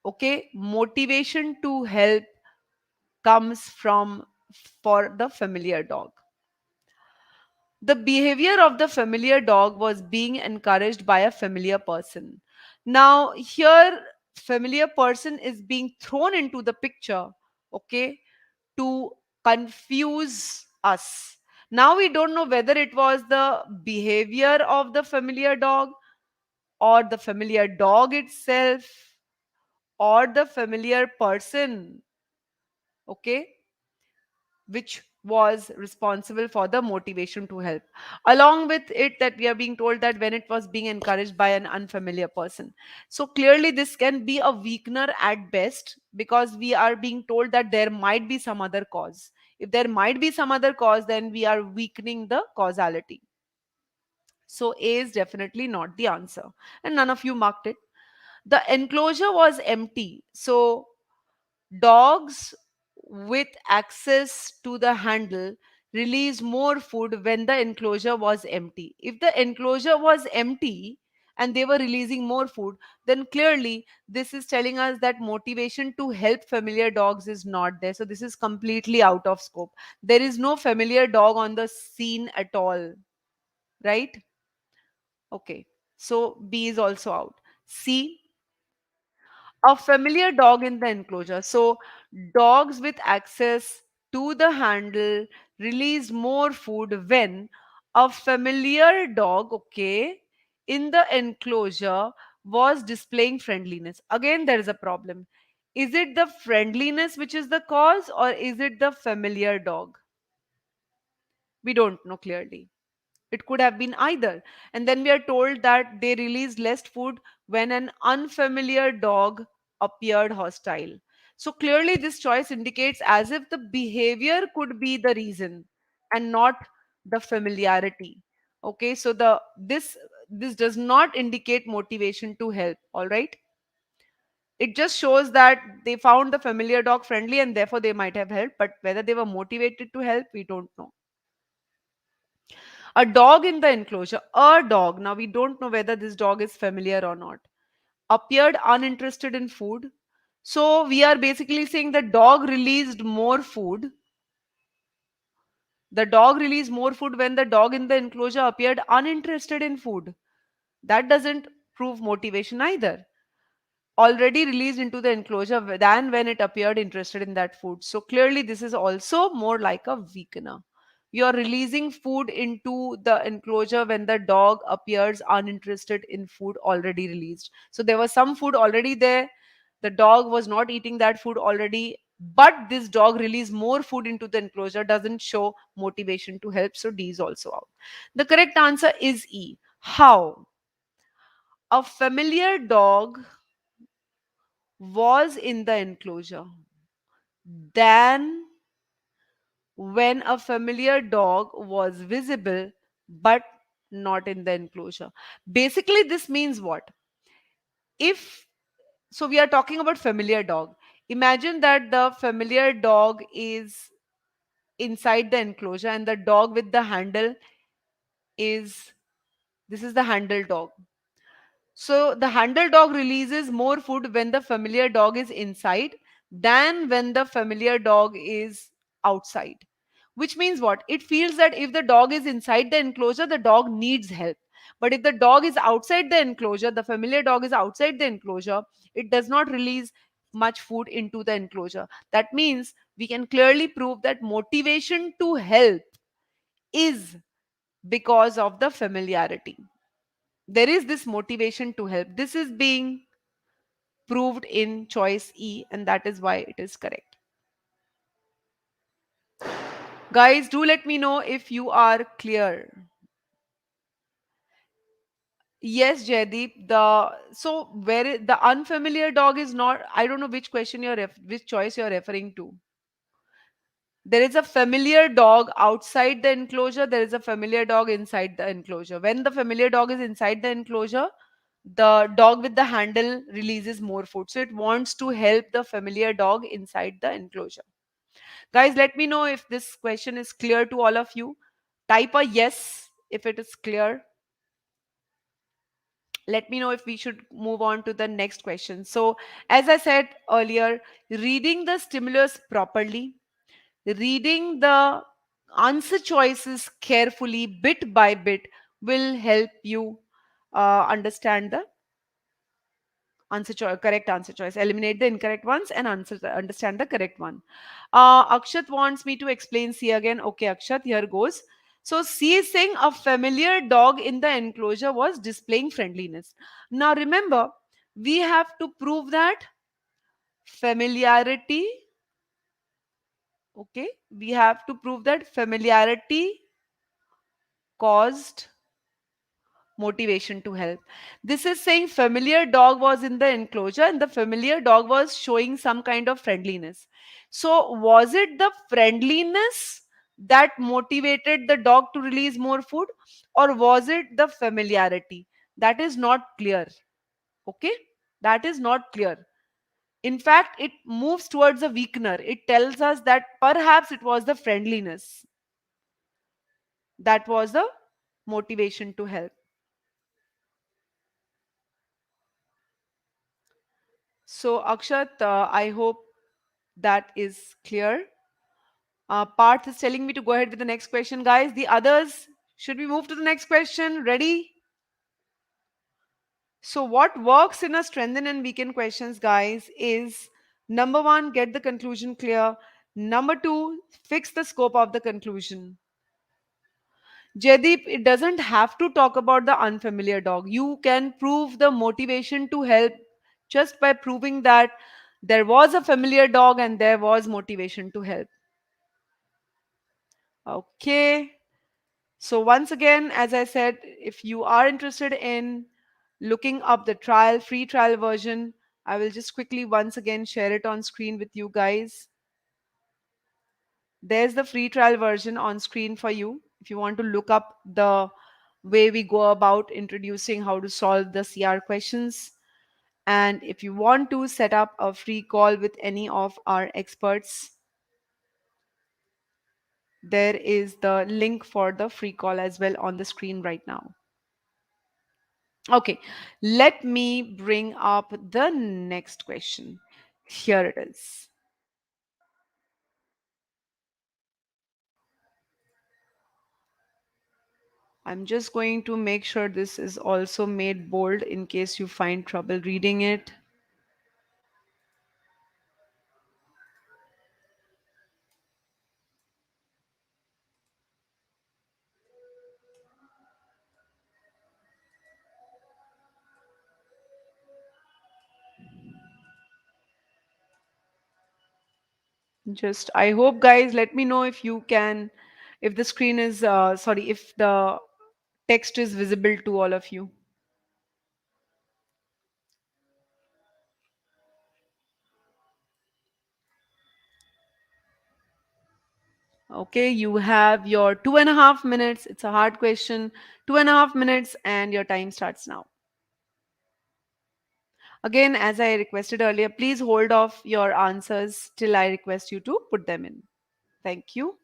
[SPEAKER 1] okay, motivation to help comes from for the familiar dog. The behavior of the familiar dog was being encouraged by a familiar person. Now, here, familiar person is being thrown into the picture, okay, to confuse us. Now, we don't know whether it was the behavior of the familiar dog, or the familiar dog itself, or the familiar person, okay, which was responsible for the motivation to help. Along with it, that we are being told that when it was being encouraged by an unfamiliar person. So clearly this can be a weakener at best, because we are being told that there might be some other cause. If there might be some other cause, then we are weakening the causality. So A is definitely not the answer, and none of you marked it. The enclosure was empty, so dogs with access to the handle released more food when the enclosure was empty. If the enclosure was empty and they were releasing more food, then clearly this is telling us that motivation to help familiar dogs is not there. So this is completely out of scope. There is no familiar dog on the scene at all, right? Okay. So B is also out. C, a familiar dog in the enclosure. So, dogs with access to the handle release more food when a familiar dog, okay, in the enclosure was displaying friendliness. Again, there is a problem. Is it the friendliness which is the cause, or is it the familiar dog? We don't know clearly. It could have been either. And then we are told that they released less food when an unfamiliar dog appeared hostile. So clearly, this choice indicates as if the behavior could be the reason and not the familiarity. Okay, so this does not indicate motivation to help. All right, it just shows that they found the familiar dog friendly and therefore they might have helped, but whether they were motivated to help, we don't know. A dog in the enclosure, a dog, now we don't know whether this dog is familiar or not, appeared uninterested in food. So we are basically saying the dog released more food. The dog released more food when the dog in the enclosure appeared uninterested in food. That doesn't prove motivation either. Already released into the enclosure than when it appeared interested in that food. So clearly, this is also more like a weakener. You're releasing food into the enclosure when the dog appears uninterested in food already released. So there was some food already there. The dog was not eating that food already. but this dog release more food into the enclosure, doesn't show motivation to help. So D is also out. The correct answer is E. How? A familiar dog was in the enclosure. Then, when a familiar dog was visible but not in the enclosure. Basically, this means what? If so, we are talking about familiar dog. Imagine that the familiar dog is inside the enclosure and the dog with the handle is this is the handle dog. So the handle dog releases more food when the familiar dog is inside than when the familiar dog is outside. Which means what? It feels that if the dog is inside the enclosure, the dog needs help. But if the dog is outside the enclosure, the familiar dog is outside the enclosure, it does not release much food into the enclosure. That means we can clearly prove that motivation to help is because of the familiarity. There is this motivation to help. This is being proved in choice E, and that is why it is correct. Guys, do let me know if you are clear. Yes, Jaydeep. The unfamiliar dog is not. I don't know which question which choice you're referring to. There is a familiar dog outside the enclosure. There is a familiar dog inside the enclosure. When the familiar dog is inside the enclosure, the dog with the handle releases more food. So it wants to help the familiar dog inside the enclosure. Guys, let me know if this question is clear to all of you. Type a yes if it is clear. Let me know if we should move on to the next question. So, as I said earlier, reading the stimulus properly, reading the answer choices carefully, bit by bit, will help you understand the correct answer choice, eliminate the incorrect ones and understand the correct one. Akshat wants me to explain C again. Okay, Akshat, here goes. So C is saying a familiar dog in the enclosure was displaying friendliness. Now remember, we have to prove that familiarity. Okay, we have to prove that familiarity caused motivation to help. This is saying familiar dog was in the enclosure and the familiar dog was showing some kind of friendliness. So, was it the friendliness that motivated the dog to release more food, or was it the familiarity? That is not clear. Okay, that is not clear. In fact, it moves towards a weakener. It tells us that perhaps it was the friendliness that was the motivation to help. So, Akshat, I hope that is clear. Parth is telling me to go ahead with the next question, guys. The others, should we move to the next question? Ready? So, what works in a strengthen and weaken questions, guys, is number one, get the conclusion clear. Number two, fix the scope of the conclusion. Jaideep, it doesn't have to talk about the unfamiliar dog. You can prove the motivation to help just by proving that there was a familiar dog and there was motivation to help. Okay. So, once again, as I said, if you are interested in looking up the free trial version, I will just quickly once again share it on screen with you guys. There's the free trial version on screen for you if you want to look up the way we go about introducing how to solve the CR questions. And if you want to set up a free call with any of our experts, there is the link for the free call as well on the screen right now. Okay, let me bring up the next question. Here it is. I'm just going to make sure this is also made bold in case you find trouble reading it. Just, I hope, guys, let me know if you can, if the screen is, sorry, if the text is visible to all of you. Okay, you have your 2.5 minutes. It's a hard question. 2.5 minutes, and your time starts now. Again, as I requested earlier, please hold off your answers till I request you to put them in. Thank you.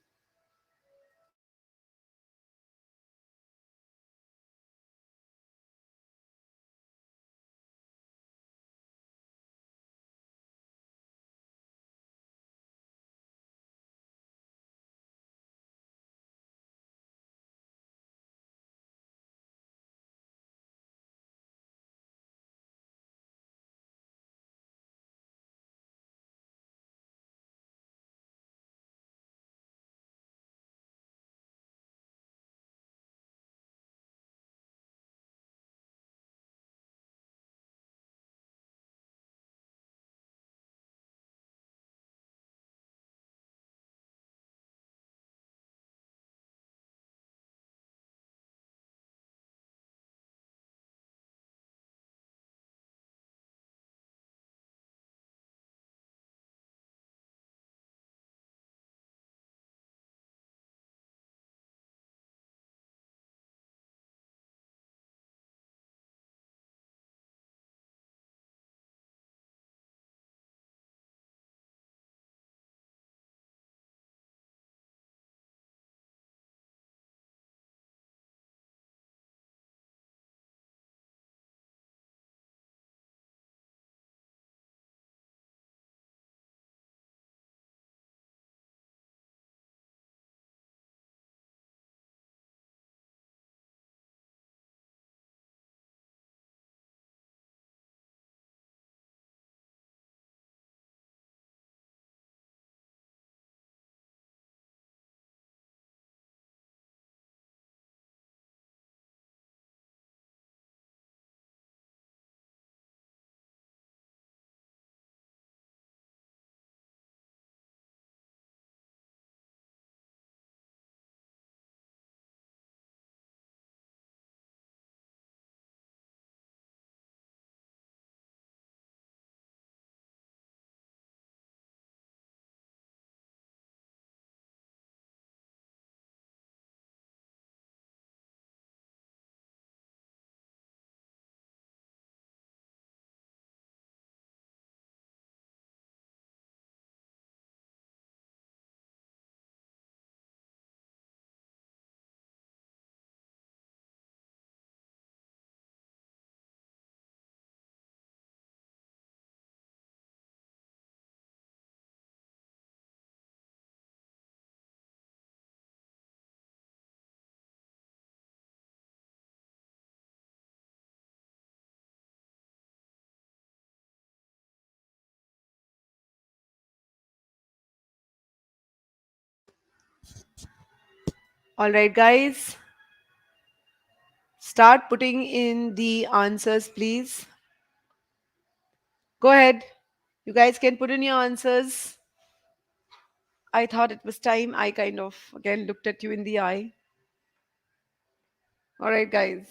[SPEAKER 1] All right, guys, start putting in the answers, please. Go ahead. You guys can put in your answers. I thought it was time. I kind of again looked at you in the eye. All right, guys.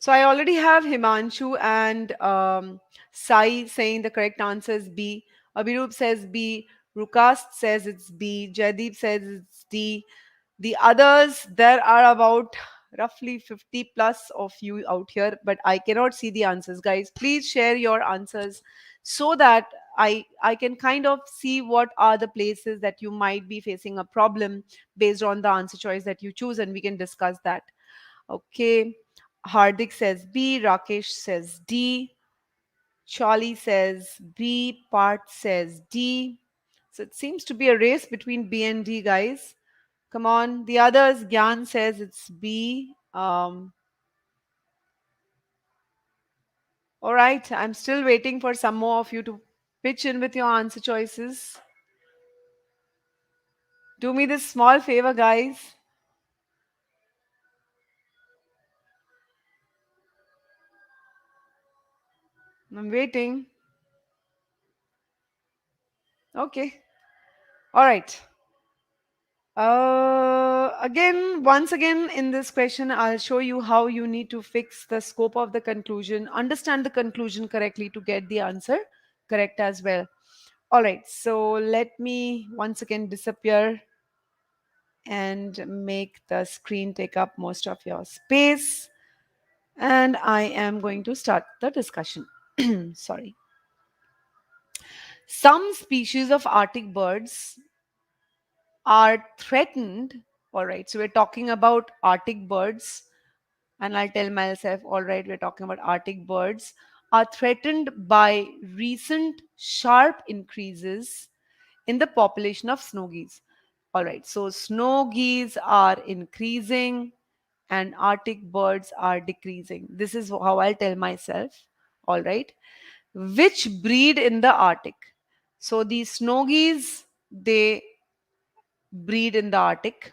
[SPEAKER 1] So I already have Himanshu and Sai saying the correct answer is B. Abhirup says B. Rukast says it's B. Jaideep says it's D. The others, there are about roughly 50 plus of you out here, but I cannot see the answers. Guys, please share your answers so that I can kind of see what are the places that you might be facing a problem based on the answer choice that you choose, and we can discuss that. Okay. Hardik says B. Rakesh says D. Charlie says B. Part says D. So it seems to be a race between B and D, guys. Come on. The others, Gyan says it's B. All right. I'm still waiting for some more of you to pitch in with your answer choices. Do me this small favor, guys. I'm waiting. Okay. All right. Once again, in this question, I'll show you how you need to fix the scope of the conclusion, understand the conclusion correctly to get the answer correct as well. All right, so let me once again disappear and make the screen take up most of your space. And I am going to start the discussion. Sorry. Some species of Arctic birds are threatened. All right, so we're talking about Arctic birds, and I'll tell myself, all right, we're talking about Arctic birds, are threatened by recent sharp increases in the population of snow geese. All right, so snow geese are increasing and Arctic birds are decreasing. This is how I'll tell myself. All right, which breed in the Arctic? So these snow geese, they breed in the Arctic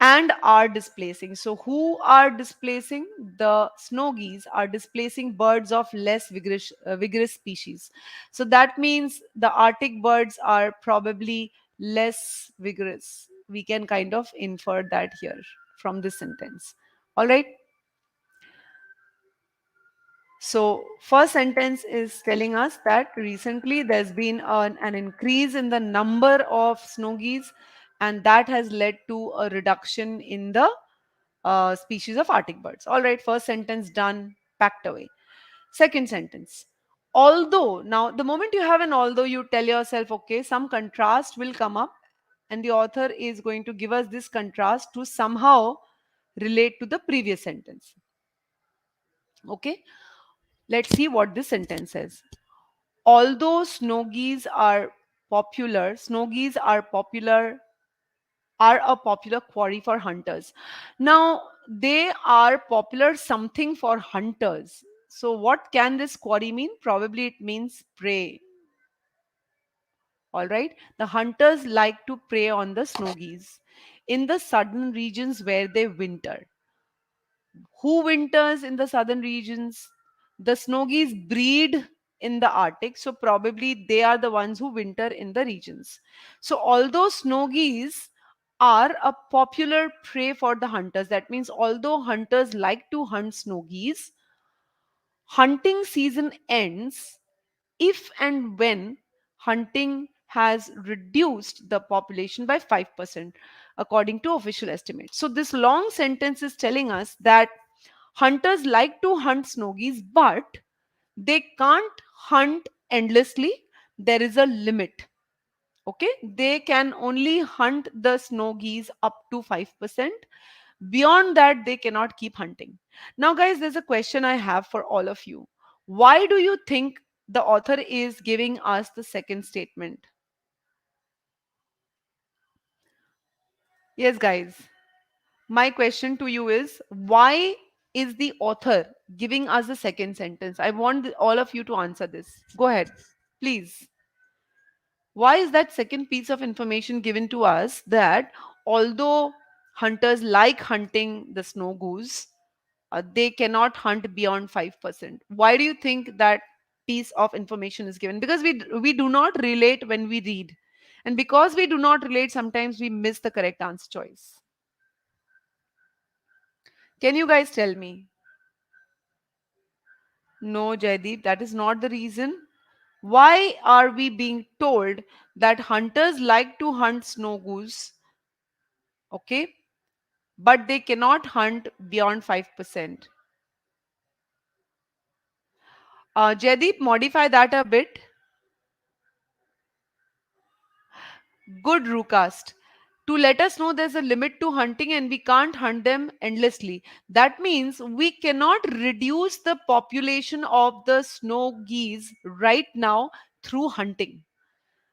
[SPEAKER 1] and are displacing. So, who are displacing? The snow geese are displacing birds of less vigorous species. So, that means the Arctic birds are probably less vigorous. We can kind of infer that here from this sentence. All right. So, first sentence is telling us that recently there's been an increase in the number of snow geese, and that has led to a reduction in the species of Arctic birds. All right, first sentence done, packed away. Second sentence. Although, now the moment you have an although, you tell yourself, okay, some contrast will come up, and the author is going to give us this contrast to somehow relate to the previous sentence. Okay, let's see what this sentence says. Although snow geese are a popular quarry for hunters. Now, they are popular something for hunters. So, what can this quarry mean? Probably it means prey. All right. The hunters like to prey on the snow geese in the southern regions where they winter. Who winters in the southern regions? The snow geese breed in the Arctic, so probably they are the ones who winter in the regions. So, although snow geese are a popular prey for the hunters, that means although hunters like to hunt snow geese, hunting season ends if and when hunting has reduced the population by 5%, according to official estimates. So, this long sentence is telling us that hunters like to hunt snow geese, but they can't hunt endlessly. There is a limit. Okay, they can only hunt the snow geese up to 5%. Beyond that, they cannot keep hunting. Now, guys, there's a question I have for all of you. Why do you think the author is giving us the second statement? Yes, guys. My question to you is, why is the author giving us the second sentence? I want all of you to answer this. Go ahead, please. Why is that second piece of information given to us, that although hunters like hunting the snow goose, they cannot hunt beyond 5%? Why do you think that piece of information is given? Because we do not relate when we read. And because we do not relate, sometimes we miss the correct answer choice. Can you guys tell me? No, Jaideep, that is not the reason. Why are we being told that hunters like to hunt snow goose, okay, but they cannot hunt beyond 5%? Jaideep, modify that a bit. Good, Rucast. To let us know there's a limit to hunting and we can't hunt them endlessly. That means we cannot reduce the population of the snow geese right now through hunting.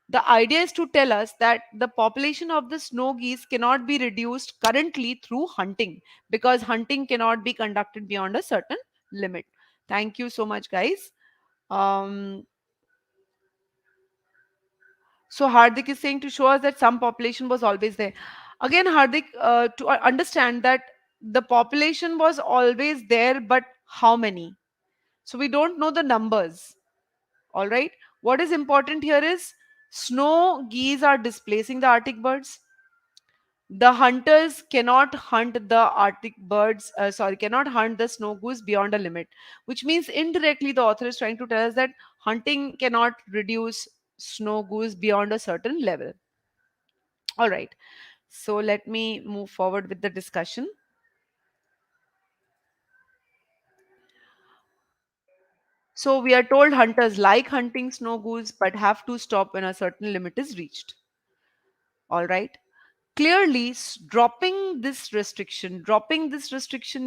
[SPEAKER 1] The idea is to tell us that the population of the snow geese cannot be reduced currently through hunting, because hunting cannot be conducted beyond a certain limit. Thank you so much, guys. Um, so Hardik is saying to show us that some population was always there. Again, Hardik, to understand that the population was always there, but how many? So we don't know the numbers. All right. What is important here is Snow geese are displacing the Arctic birds. The hunters cannot hunt the Arctic birds, cannot hunt the snow goose beyond a limit, which means indirectly the author is trying to tell us that hunting cannot reduce snow goose beyond a certain level. All right, so let me move forward with the discussion. So we are told hunters like hunting snow goose but have to stop when a certain limit is reached. All right. Clearly, dropping this restriction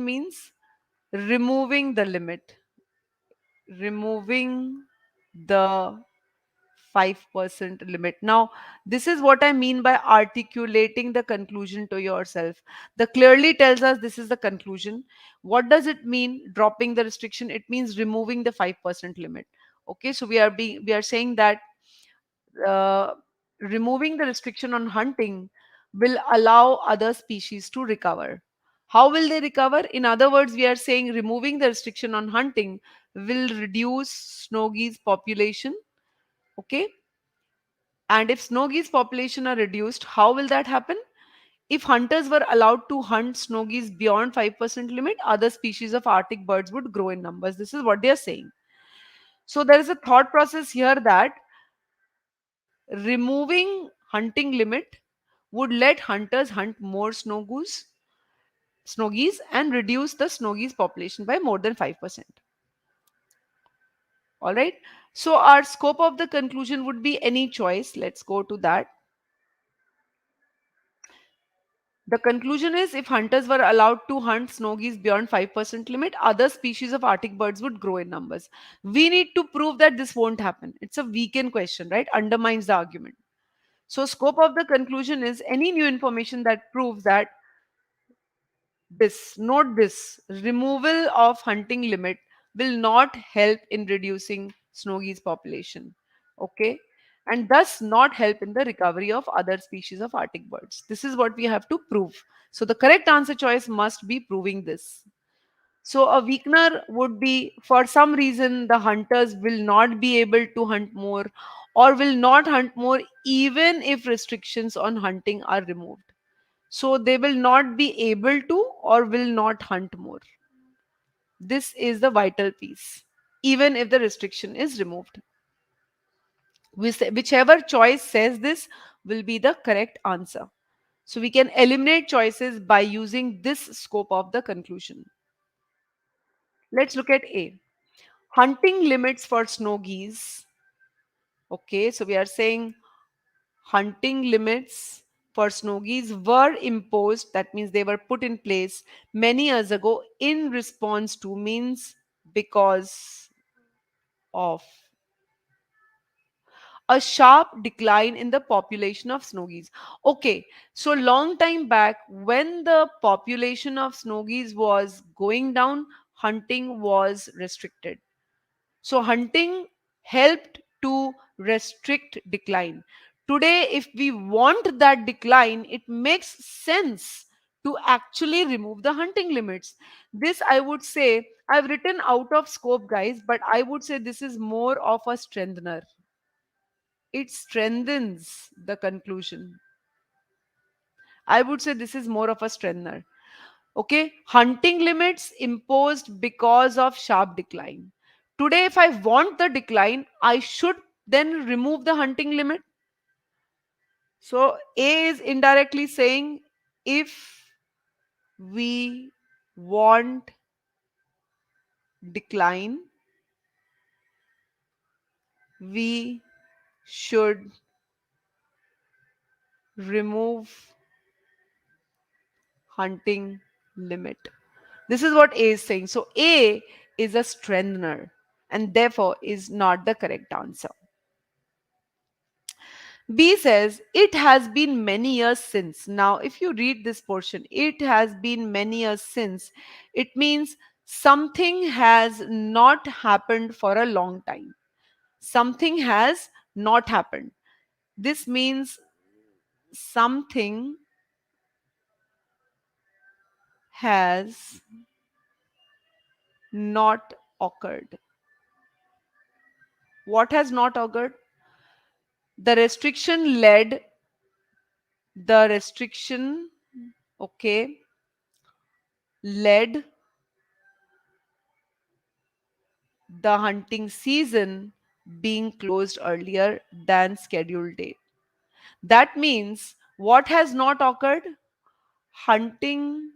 [SPEAKER 1] means removing the limit, removing the 5% limit. Now, this is what I mean by articulating the conclusion to yourself. The clearly tells us this is the conclusion. What does it mean dropping the restriction? It means removing the 5% limit. Okay, so we are saying that uh, removing the restriction on hunting will allow other species to recover. How will they recover? In other words, we are saying removing the restriction on hunting will reduce snow geese population. Okay, and if snow geese population are reduced, how will that happen? If hunters were allowed to hunt snow geese beyond 5% limit, other species of Arctic birds would grow in numbers. This is what they are saying. So there is a thought process here that removing hunting limit would let hunters hunt more snow geese and reduce the snow geese population by more than 5%. All right. So our scope of the conclusion would be any choice. Let's go to that. The conclusion is if hunters were allowed to hunt snow geese beyond 5% limit, other species of Arctic birds would grow in numbers. We need to prove that this won't happen. It's a weekend question, right? Undermines the argument. So, scope of the conclusion is any new information that proves that note this, removal of hunting limit will not help in reducing snow geese population. Okay. And thus not help in the recovery of other species of Arctic birds. This is what we have to prove. So the correct answer choice must be proving this. So a weakener would be for some reason the hunters will not be able to hunt more or will not hunt more even if restrictions on hunting are removed. So they will not be able to or will not hunt more. This is the vital piece, even if the restriction is removed. Whichever choice says this will be the correct answer. So we can eliminate choices by using this scope of the conclusion. Let's look at A. Hunting limits for snow geese. Okay, so we are saying hunting limits for snow geese were imposed, that means they were put in place many years ago in response to, means because of a sharp decline in the population of snow geese. Okay, so long time back when the population of snow geese was going down, hunting was restricted. So hunting helped to restrict decline. Today, if we want that decline, it makes sense to actually remove the hunting limits. This, I would say, I've written out of scope, guys, but I would say this is more of a strengthener. It strengthens the conclusion. I would say this is more of a strengthener. Okay, hunting limits imposed because of sharp decline. Today, if I want the decline, I should then remove the hunting limit. So, A is indirectly saying if we want decline, we should remove hunting limit. This is what A is saying. So, A is a strengthener and therefore is not the correct answer. B says, it has been many years since. Now, if you read this portion, it has been many years since, it means something has not happened for a long time. Something has not happened. This means something has not occurred. What has not occurred? The restriction led, the restriction, okay, led the hunting season being closed earlier than scheduled date. That means what has not occurred? Hunting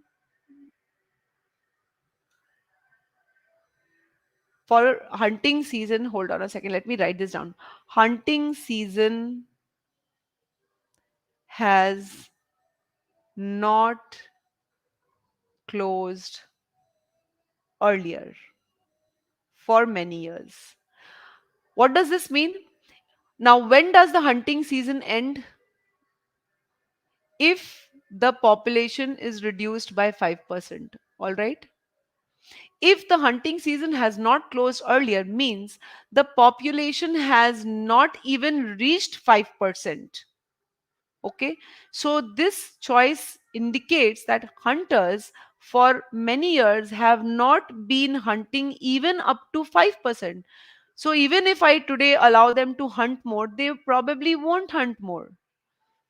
[SPEAKER 1] for hunting season. Hold on a second. Let me write this down. Hunting season has not closed earlier for many years. What does this mean? Now, when does the hunting season end? If the population is reduced by 5%. All right. If the hunting season has not closed earlier, means the population has not even reached 5%. Okay, so this choice indicates that hunters for many years have not been hunting even up to 5%. So even if I today allow them to hunt more, they probably won't hunt more.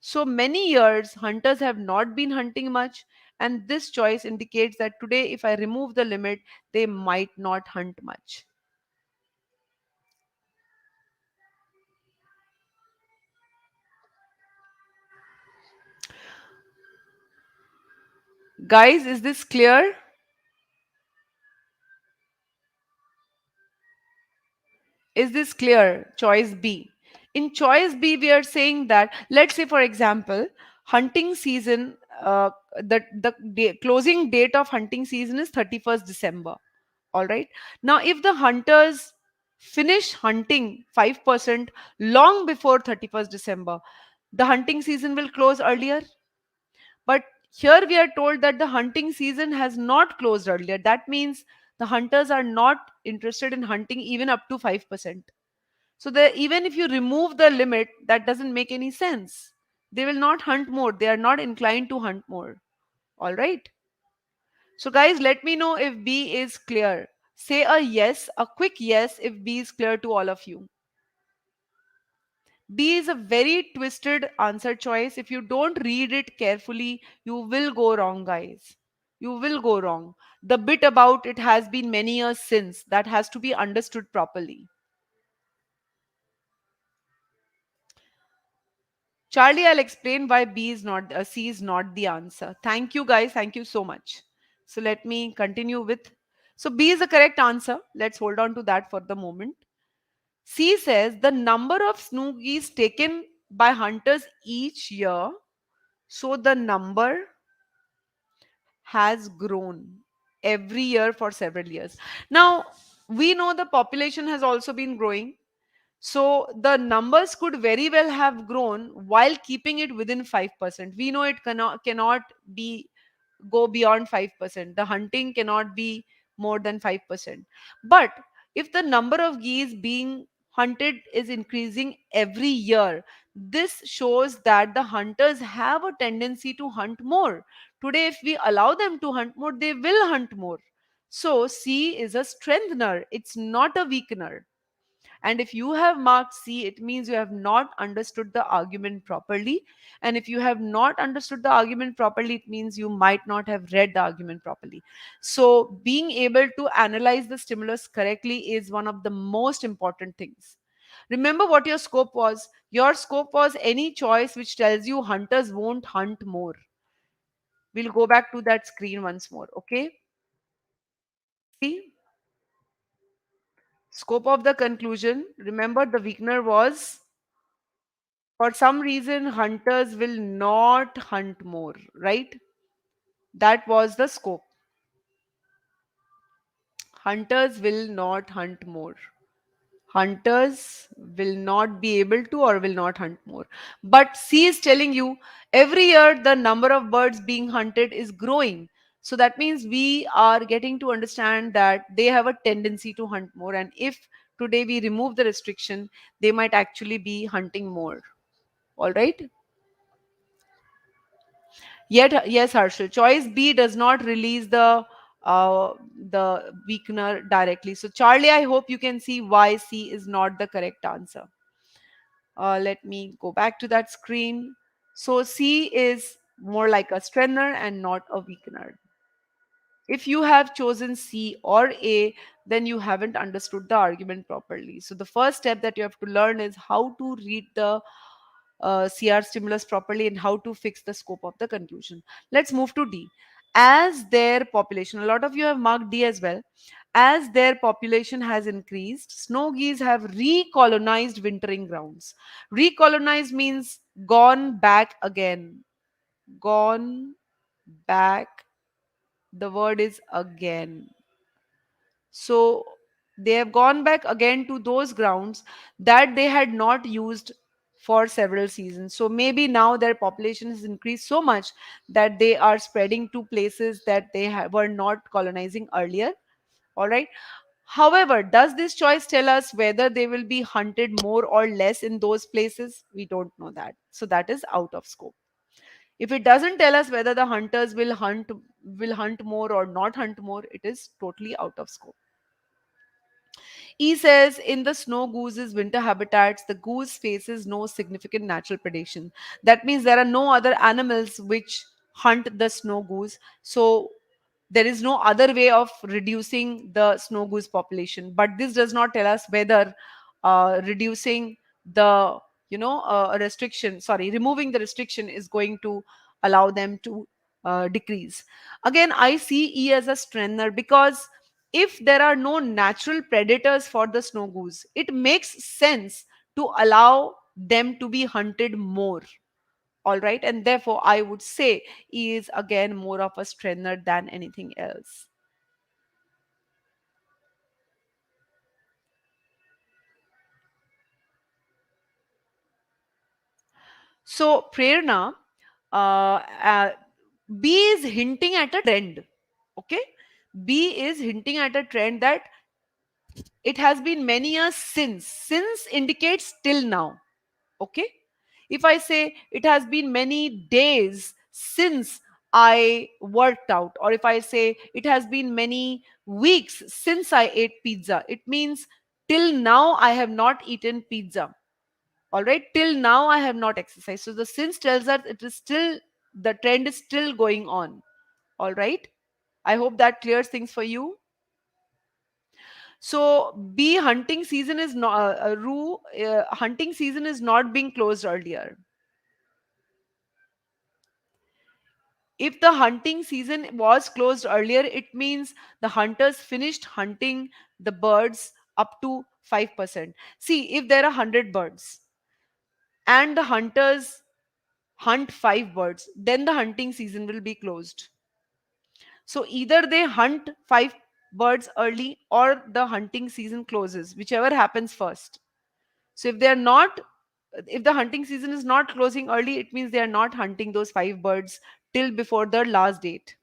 [SPEAKER 1] So many years, hunters have not been hunting much, and this choice indicates that today, if I remove the limit, they might not hunt much. Guys, is this clear? Is this clear? Choice B. In choice B, we are saying that, let's say, for example, hunting season, closing date of hunting season is 31st December. All right. Now, if the hunters finish hunting 5% long before 31st December, the hunting season will close earlier. But here we are told that the hunting season has not closed earlier. That means the hunters are not interested in hunting even up to 5%. So even if you remove the limit, that doesn't make any sense. They will not hunt more. They are not inclined to hunt more. All right. So guys, let me know if B is clear. Say a yes, a quick yes if B is clear to all of you. B is a very twisted answer choice. If you don't read it carefully, you will go wrong, guys. You will go wrong. The bit about it has been many years since, that has to be understood properly. Charlie, I'll explain why B is not, C is not the answer. Thank you, guys. Thank you so much. So let me continue with. So B is the correct answer. Let's hold on to that for the moment. C says the number of snoogies taken by hunters each year. So the number has grown every year for several years. Now, we know the population has also been growing. So the numbers could very well have grown while keeping it within 5%. We know it cannot be go beyond 5%. The hunting cannot be more than 5%. But if the number of geese being hunted is increasing every year, this shows that the hunters have a tendency to hunt more. Today, if we allow them to hunt more, they will hunt more. So C is a strengthener, it's not a weakener. And if you have marked C, it means you have not understood the argument properly. And if you have not understood the argument properly, it means you might not have read the argument properly. So, being able to analyze the stimulus correctly is one of the most important things. Remember what your scope was. Your scope was any choice which tells you hunters won't hunt more. We'll go back to that screen once more. Okay. See, scope of the conclusion. Remember, the weakener was for some reason hunters will not hunt more, right? That was the scope. Hunters will not hunt more. Hunters will not be able to or will not hunt more. But C is telling you every year the number of birds being hunted is growing. So that means we are getting to understand that they have a tendency to hunt more. And if today we remove the restriction, they might actually be hunting more. All right. Yet, yes, Harshal, choice B does not release the weakener directly. So, Charlie, I hope you can see why C is not the correct answer. Let me go back to that screen. So C is more like a strengthener and not a weakener. If you have chosen C or A, then you haven't understood the argument properly. So the first step that you have to learn is how to read the CR stimulus properly and how to fix the scope of the conclusion. Let's move to D. As their population, a lot of you have marked D as well. As their population has increased, snow geese have recolonized wintering grounds. Recolonized means gone back again. Gone back. The word is again. So they have gone back again to those grounds that they had not used for several seasons. So maybe now their population has increased so much that they are spreading to places that they were not colonizing earlier. All right. However, does this choice tell us whether they will be hunted more or less in those places? We don't know that. So that is out of scope. If it doesn't tell us whether the hunters will hunt more or not hunt more, it is totally out of scope. E says in the snow goose's winter habitats, the goose faces no significant natural predation. That means there are no other animals which hunt the snow goose. So there is no other way of reducing the snow goose population. But this does not tell us whether reducing the restriction, sorry, removing the restriction is going to allow them to decrease. Again, I see E as a strengthener because if there are no natural predators for the snow goose, it makes sense to allow them to be hunted more. All right, and therefore I would say E is again more of a strengthener than anything else. So Prerna, uh, uh, B is hinting at a trend. Okay, B is hinting at a trend that it has been many years since indicates till now. Okay, if I say it has been many days since I worked out, or if I say it has been many weeks since I ate pizza, it means till now I have not eaten pizza. All right, till now I have not exercised. So the since tells us it is still, the trend is still going on. All right, I hope that clears things for you. So B, hunting season is not hunting season is not being closed earlier. If the hunting season was closed earlier, it means the hunters finished hunting the birds up to 5%. See, if there are 100 birds and the hunters hunt 5 birds, then the hunting season will be closed. So either they hunt 5 birds early or the hunting season closes, whichever happens first. So if they are not, if the hunting season is not closing early, it means they are not hunting those 5 birds till before the last date.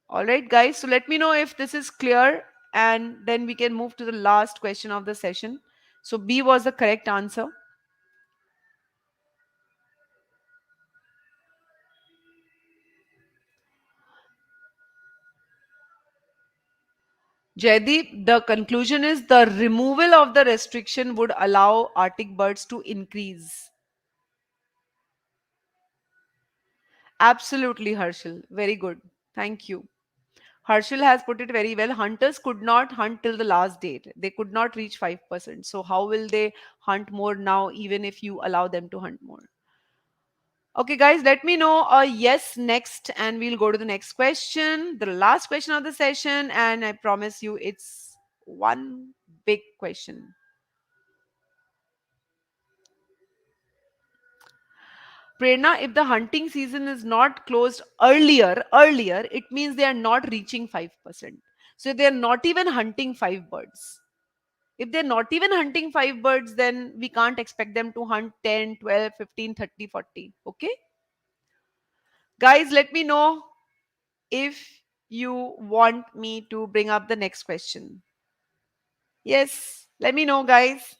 [SPEAKER 1] All right, guys. So let me know if this is clear, and then we can move to the last question of the session. So B was the correct answer. Jaideep, the conclusion is the removal of the restriction would allow Arctic birds to increase. Absolutely, Harshal. Very good. Thank you. Harshal has put it very well. Hunters could not hunt till the last date. They could not reach 5%. So, how will they hunt more now, even if you allow them to hunt more? Okay, guys, let me know a yes next, and we'll go to the next question, the last question of the session. And I promise you, it's one big question. Prerna, if the hunting season is not closed earlier, it means they are not reaching 5%. So they are not even hunting 5 birds. If they're not even hunting 5 birds, then we can't expect them to hunt 10, 12, 15, 30, 40. Okay? Guys, let me know if you want me to bring up the next question. Yes, let me know, guys.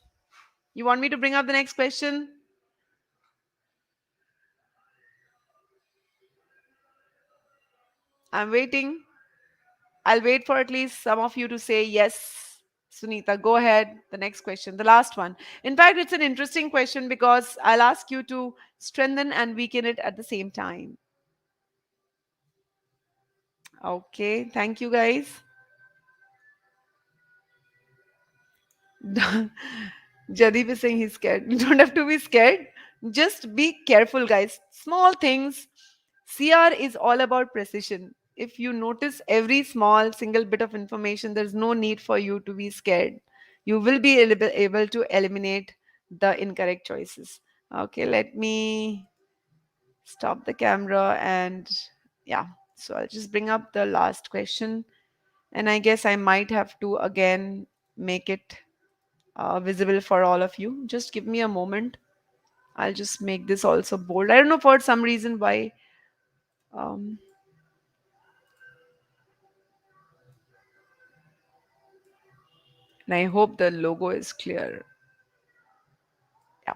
[SPEAKER 1] You want me to bring up the next question? I'm waiting. I'll wait for at least some of you to say yes Sunita, go ahead. The next question, the last one. In fact, it's an interesting question because I'll ask you to strengthen and weaken it at the same time. Okay, thank you guys. Jadeep is saying he's scared. You don't have to be scared. Just be careful, guys. Small things. CR is all about precision. If you notice every small single bit of information, there's no need for you to be scared. You will be able to eliminate the incorrect choices. Okay, let me stop the camera and yeah. So I'll just bring up the last question. And I guess I might have to again make it visible for all of you. Just give me a moment. I'll just make this also bold. I don't know for some reason why. Um, and I hope the logo is clear. Yeah.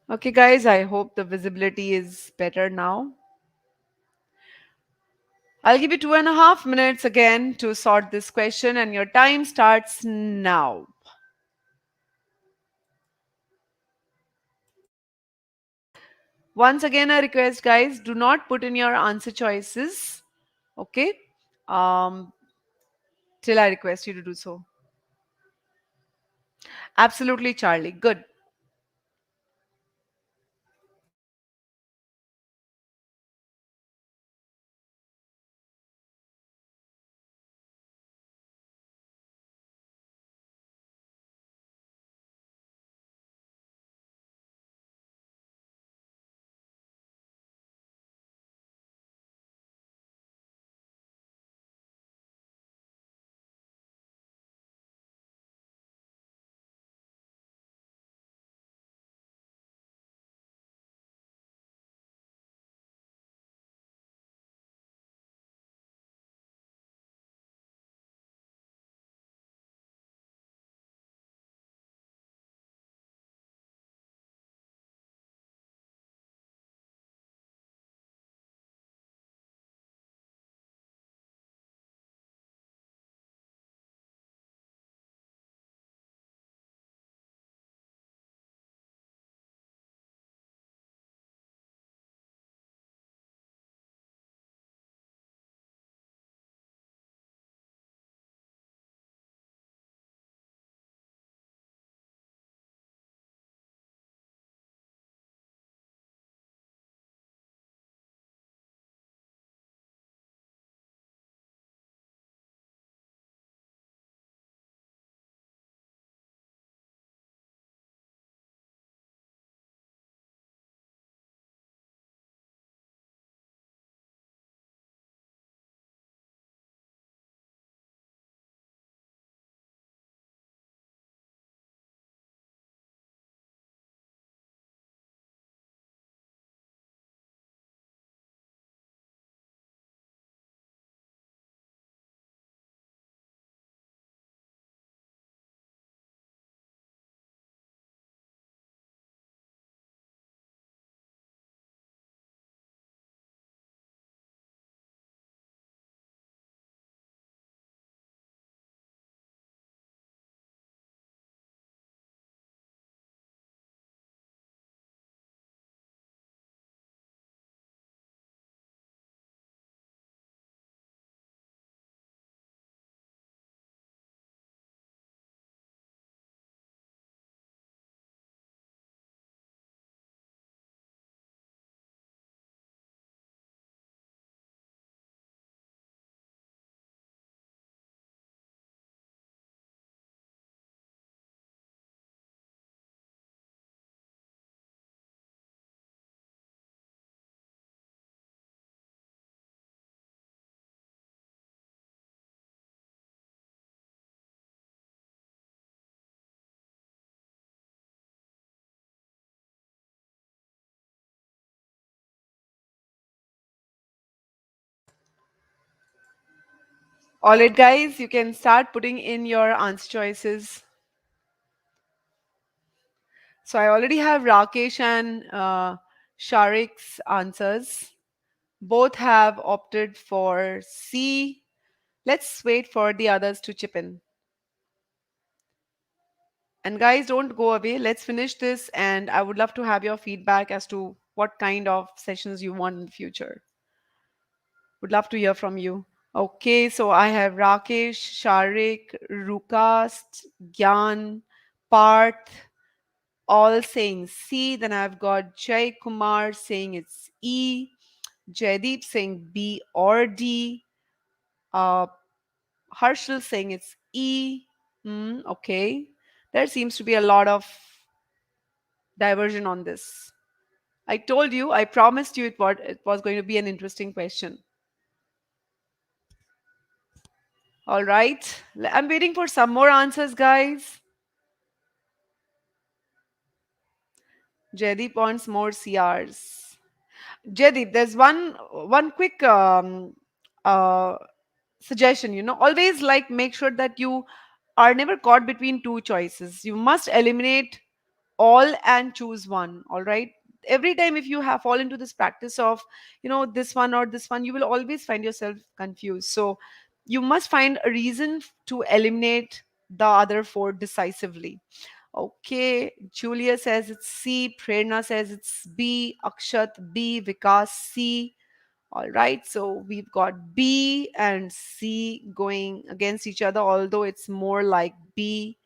[SPEAKER 1] Okay, guys, I hope the visibility is better now. I'll give you 2.5 minutes again to sort this question, and your time starts now. Once again, a request, guys, do not put in your answer choices. Okay. Um, till I request you to do so. Absolutely, Charlie. Good. All right, guys, you can start putting in your answer choices. So I already have Rakesh and Sharik's answers. Both have opted for C. Let's wait for the others to chip in. And guys, don't go away. Let's finish this. And I would love to have your feedback as to what kind of sessions you want in the future. Would love to hear from you. Okay, so I have Rakesh, Sharik, Rukast, Gyan, Parth, all saying C. Then I've got Jay Kumar saying it's E. Jaideep saying B or D. Uh, Harshal saying it's E. Okay. There seems to be a lot of diversion on this. I told you, I promised you it was going to be an interesting question. All right. I'm waiting for some more answers, guys. Jaideep wants more CRs. Jaideep, there's one quick uh, suggestion. Always like make sure that you are never caught between two choices. You must eliminate all and choose one. All right. Every time if you have fall into this practice of this one or this one, you will always find yourself confused. So you must find a reason to eliminate the other four decisively. Okay, Julia says it's C, Prerna says it's B, Akshat B, Vikas C. All right, so we've got B and C going against each other, although it's more like C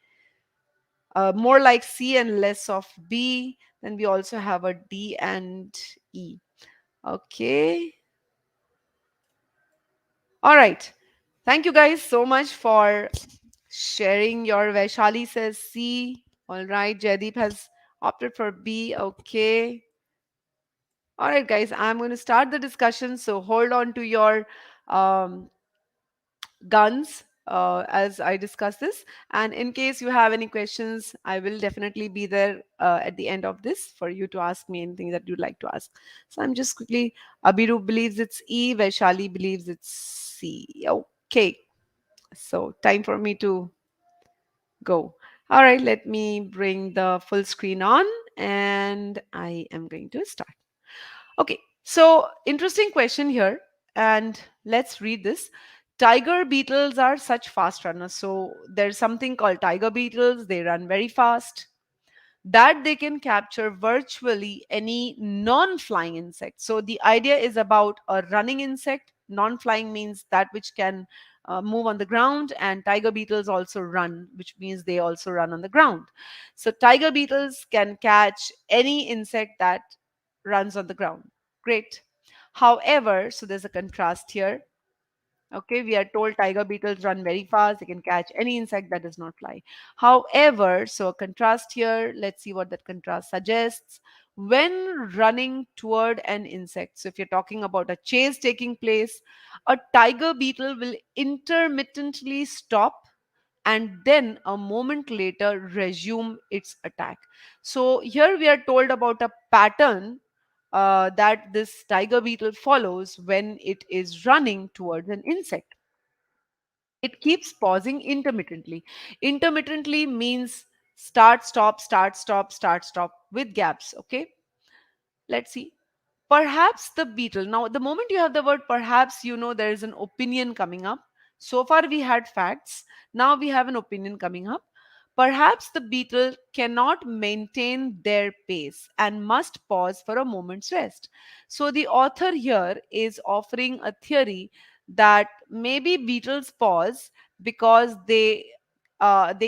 [SPEAKER 1] and less of B. Then we also have a D and E. Okay. All right. Thank you guys so much for sharing your Vaishali says C. All right. Jaideep has opted for B. Okay. All right, guys. I'm going to start the discussion. So hold on to your um, guns as I discuss this. And in case you have any questions, I will definitely be there at the end of this for you to ask me anything that you'd like to ask. So I'm just quickly, Abiru believes it's E, Vaishali believes it's C. Okay. So time for me to go. All right, let me bring the full screen on and I am going to start. Okay, so interesting question here, and let's read this. Tiger beetles are such fast runners. So there's something called tiger beetles. They run very fast that they can capture virtually any non-flying insect. So the idea is about a running insect. Non-flying means that which can move on the ground, and tiger beetles also run, which means they also run on the ground. So tiger beetles can catch any insect that runs on the ground. Great. However, so there's a contrast here. Okay, we are told tiger beetles run very fast. They can catch any insect that does not fly. However, so a contrast here. Let's see what that contrast suggests. When running toward an insect, so if you're talking about a chase taking place, a tiger beetle will intermittently stop and then a moment later resume its attack. So here we are told about a pattern that this tiger beetle follows when it is running towards an insect. It keeps pausing intermittently. Intermittently means start, stop, start, stop, start, stop with gaps. Okay, let's see. Perhaps the beetle. Now, the moment you have the word perhaps, there is an opinion coming up. So far, we had facts. Now we have an opinion coming up. Perhaps the beetle cannot maintain their pace and must pause for a moment's rest. So, the author here is offering a theory that maybe beetles pause because they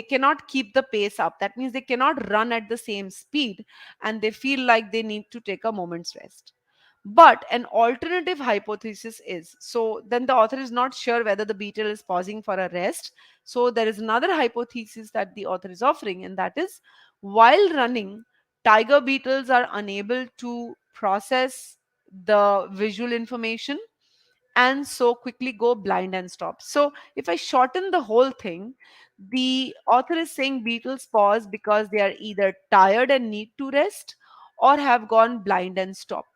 [SPEAKER 1] cannot keep the pace up. That means they cannot run at the same speed and they feel like they need to take a moment's rest. But an alternative hypothesis is, so then the author is not sure whether the beetle is pausing for a rest. So there is another hypothesis that the author is offering, and that is while running, tiger beetles are unable to process the visual information and so quickly go blind and stop. So if I shorten the whole thing, the author is saying beetles pause because they are either tired and need to rest or have gone blind and stop.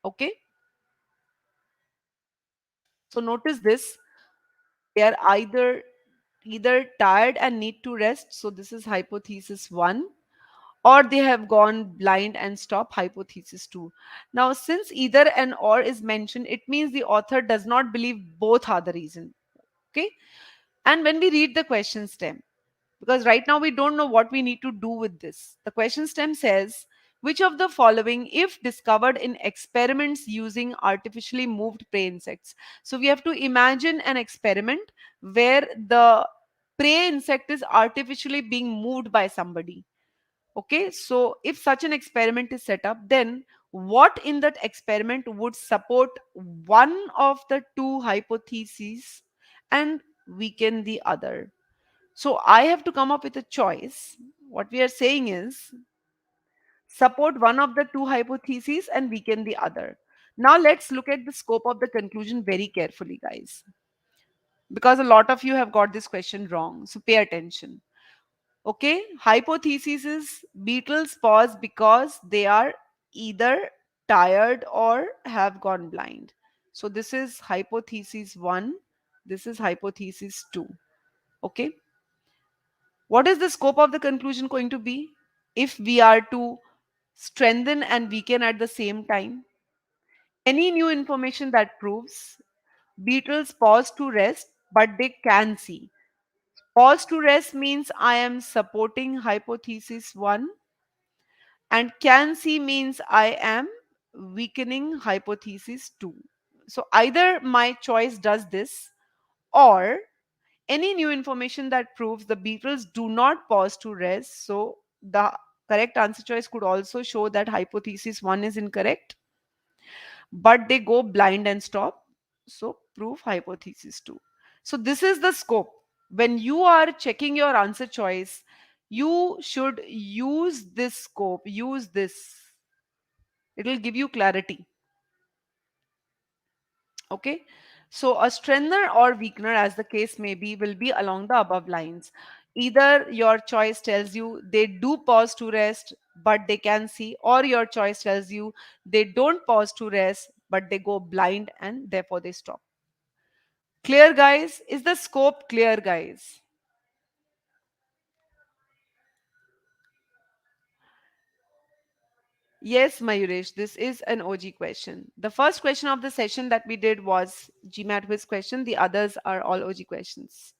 [SPEAKER 1] Okay, so notice this. They are either tired and need to rest. So this is hypothesis 1, or they have gone blind and stop, hypothesis 2. Now, since either an or is mentioned, it means the author does not believe both are the reason. Okay. And when we read the question stem, because right now we don't know what we need to do with this, the question stem says, which of the following, if discovered in experiments using artificially moved prey insects? So we have to imagine an experiment where the prey insect is artificially being moved by somebody. Okay, so if such an experiment is set up, then what in that experiment would support one of the two hypotheses and weaken the other? So I have to come up with a choice. What we are saying is support one of the two hypotheses and weaken the other. Now let's look at the scope of the conclusion very carefully, guys, because a lot of you have got this question wrong. So pay attention. Okay, hypothesis is beetles pause because they are either tired or have gone blind. So this is hypothesis 1, this is hypothesis 2. Okay, what is the scope of the conclusion going to be if we are to strengthen and weaken at the same time? Any new information that proves beetles pause to rest but they can see. Pause to rest means I am supporting hypothesis 1, and can see means I am weakening hypothesis 2. So either my choice does this, or any new information that proves the beetles do not pause to rest. So the correct answer choice could also show that hypothesis 1 is incorrect, but they go blind and stop. So prove hypothesis 2. So this is the scope. When you are checking your answer choice, you should use this scope, use this. It will give you clarity. Okay. So a strengthener or weakener, as the case may be, will be along the above lines. Either your choice tells you they do pause to rest, but they can see, or your choice tells you they don't pause to rest, but they go blind and therefore they stop. Clear, guys? Is the scope clear, guys? Yes, Mayuresh, this is an OG question. The first question of the session that we did was GMAT quiz question. The others are all OG questions.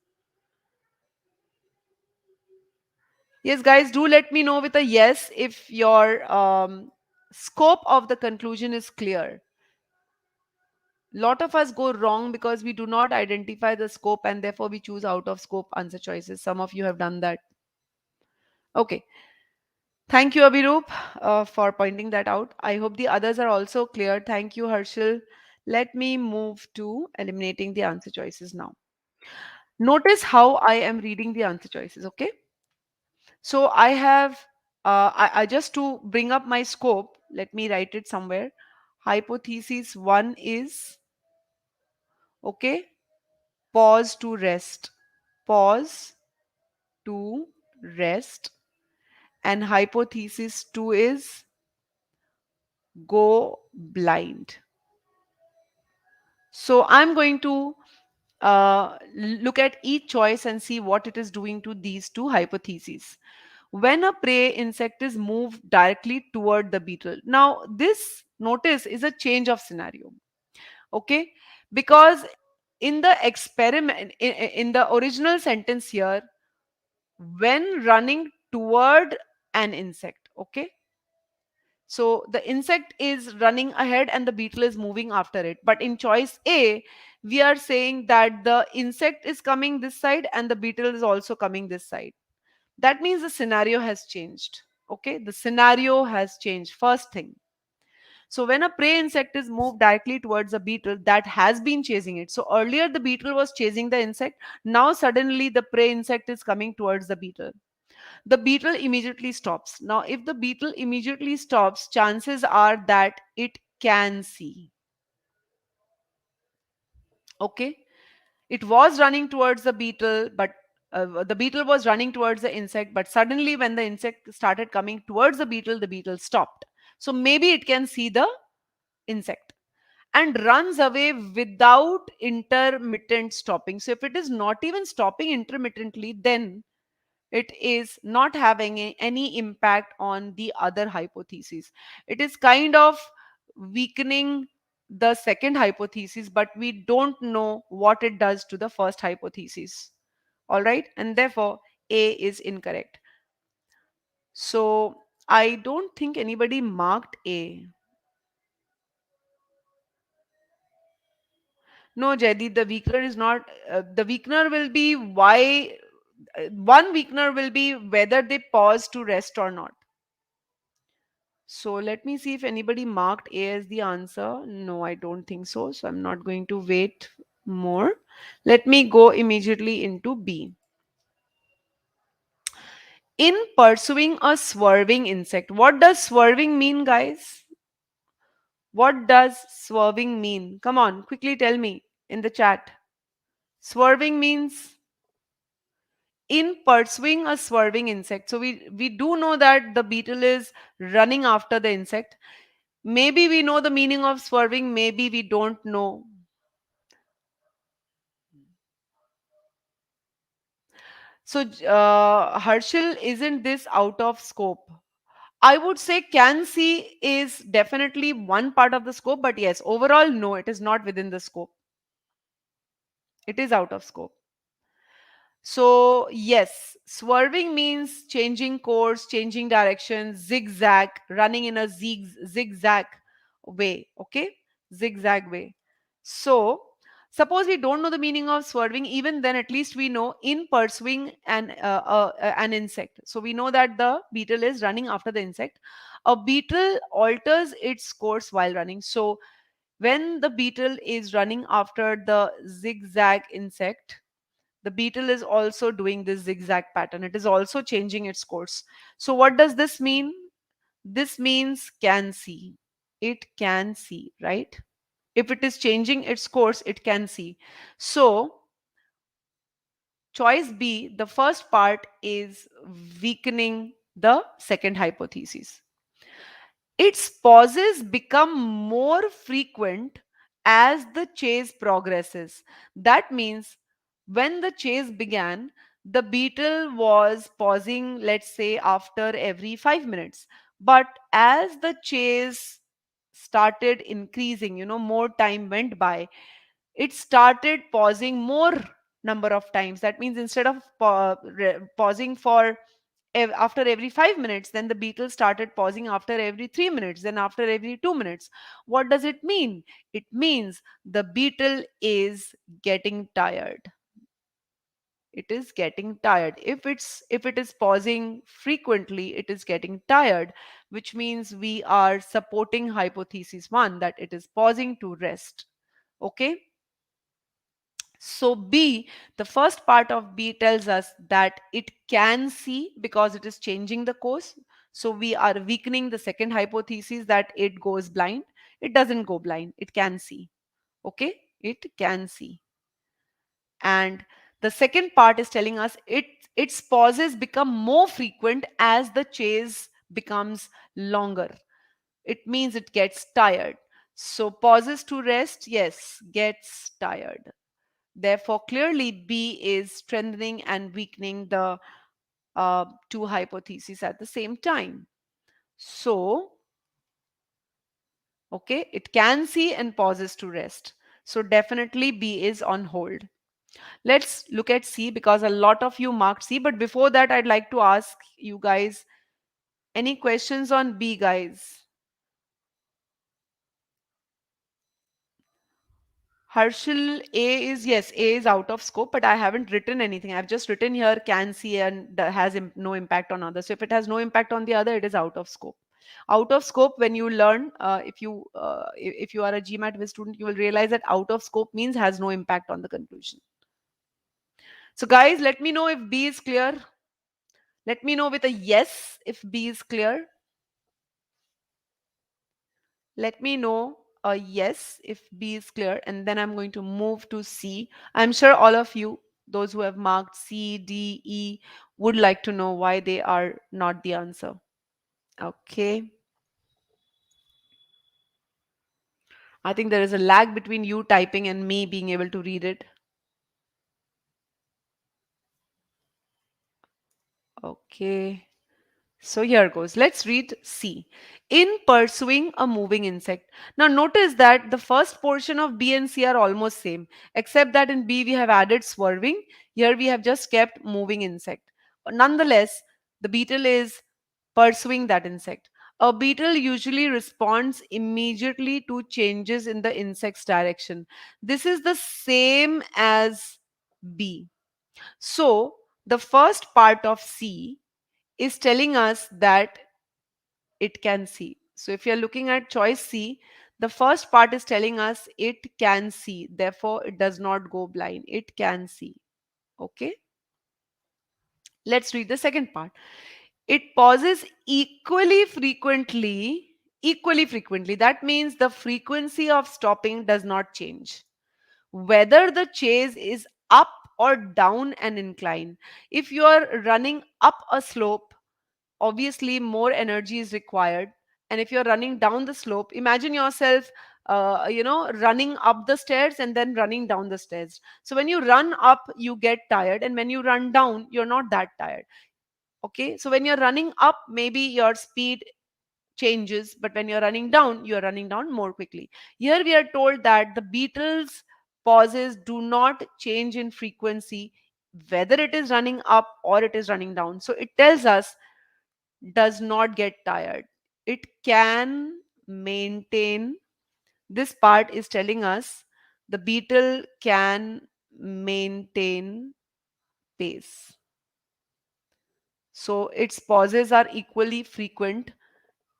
[SPEAKER 1] Yes, guys, do let me know with a yes if your scope of the conclusion is clear. Lot of us go wrong because we do not identify the scope and therefore we choose out of scope answer choices. Some of you have done that. Okay. Thank you, Abhiroop, for pointing that out. I hope the others are also clear. Thank you, Harshil. Let me move to eliminating the answer choices now. Notice how I am reading the answer choices, okay? So I have, I just to bring up my scope, let me write it somewhere. Hypothesis 1 is, okay, pause to rest. Pause to rest. And hypothesis 2 is go blind. So I'm going to look at each choice and see what it is doing to these two hypotheses. When a prey insect is moved directly toward the beetle. Now, this notice is a change of scenario. Okay, because in the experiment, in the original sentence here, when running toward an insect, okay, so the insect is running ahead and the beetle is moving after it. But in choice A, we are saying that the insect is coming this side and the beetle is also coming this side. That means the scenario has changed. Okay, the scenario has changed. First thing. So when a prey insect is moved directly towards a beetle that has been chasing it. So earlier the beetle was chasing the insect. Now suddenly the prey insect is coming towards the beetle. The beetle immediately stops. Now, if the beetle immediately stops, chances are that it can see. Okay. It was running towards the beetle, but the beetle was running towards the insect, but suddenly when the insect started coming towards the beetle stopped. So maybe it can see the insect and runs away without intermittent stopping. So if it is not even stopping intermittently, then it is not having any impact on the other hypothesis. It is kind of weakening the second hypothesis, but we don't know what it does to the first hypothesis. All right, and therefore A is incorrect. So I don't think anybody marked A. No, Jaideep, the weakener is not. The weakener will be why. One weakener will be whether they pause to rest or not. So let me see if anybody marked A as the answer. No, I don't think so. So I'm not going to wait more. Let me go immediately into B. In pursuing a swerving insect, what does swerving mean, guys? What does swerving mean? Come on, quickly tell me in the chat. Swerving means in pursuing a swerving insect. So we do know that the beetle is running after the insect. Maybe we know the meaning of swerving, maybe we don't know. So, Harshil, isn't this out of scope? I would say can see is definitely one part of the scope, but yes, overall, no, it is not within the scope. It is out of scope. So, yes, swerving means changing course, changing direction, zigzag, running in a zigzag way. Okay, zigzag way. So, suppose we don't know the meaning of swerving, even then, at least we know in pursuing an insect. So, we know that the beetle is running after the insect. A beetle alters its course while running. So, when the beetle is running after the zigzag insect, the beetle is also doing this zigzag pattern. It is also changing its course. So what does this mean? This means can see. It can see, right? If it is changing its course, it can see. So choice B, the first part, is weakening the second hypothesis. Its pauses become more frequent as the chase progresses. That means when the chase began, the beetle was pausing, let's say, after every 5 minutes. But as the chase started increasing, more time went by, it started pausing more number of times. That means instead of pausing for after every 5 minutes, then the beetle started pausing after every 3 minutes, then after every 2 minutes. What does it mean? It means the beetle is getting tired. It is getting tired. If it is pausing frequently, it is getting tired, which means we are supporting hypothesis 1, that it is pausing to rest. Okay. So B, the first part of B tells us that it can see because it is changing the course. So we are weakening the second hypothesis that it goes blind. It doesn't go blind. It can see. Okay? It can see. And the second part is telling us its pauses become more frequent as the chase becomes longer. It means it gets tired. So pauses to rest, yes, gets tired. Therefore, clearly B is strengthening and weakening the two hypotheses at the same time. So, okay, it can see and pauses to rest. So definitely B is on hold. Let's look at C because a lot of you marked C. But before that, I'd like to ask you guys any questions on B, guys? Harshil, A is, yes, A is out of scope, but I haven't written anything. I've just written here can see and that has no impact on others. So if it has no impact on the other, it is out of scope. Out of scope, when you learn, if you are a GMAT Viz student, you will realize that out of scope means has no impact on the conclusion. So guys, let me know if B is clear. Let me know with a yes if B is clear. Let me know a yes if B is clear, and then I'm going to move to C. I'm sure all of you, those who have marked C, D, E, would like to know why they are not the answer. Okay. I think there is a lag between you typing and me being able to read it. Okay. So here goes. Let's read C. In pursuing a moving insect. Now notice that the first portion of B and C are almost same, except that in B we have added swerving. Here we have just kept moving insect. Nonetheless, the beetle is pursuing that insect. A beetle usually responds immediately to changes in the insect's direction. This is the same as B. So the first part of C is telling us that it can see. So if you're looking at choice C, the first part is telling us it can see. Therefore, it does not go blind. It can see. Okay. Let's read the second part. It pauses equally frequently. Equally frequently. That means the frequency of stopping does not change. Whether the chase is up or down an incline. If you are running up a slope, obviously more energy is required, and if you're running down the slope, imagine yourself running up the stairs and then running down the stairs. So when you run up you get tired, and when you run down you're not that tired. Okay, so when you're running up maybe your speed changes, but when you're running down you're running down more quickly. Here we are told that the beetles pauses do not change in frequency whether it is running up or it is running down. So it tells us does not get tired. It can maintain, this part is telling us the beetle can maintain pace. So its pauses are equally frequent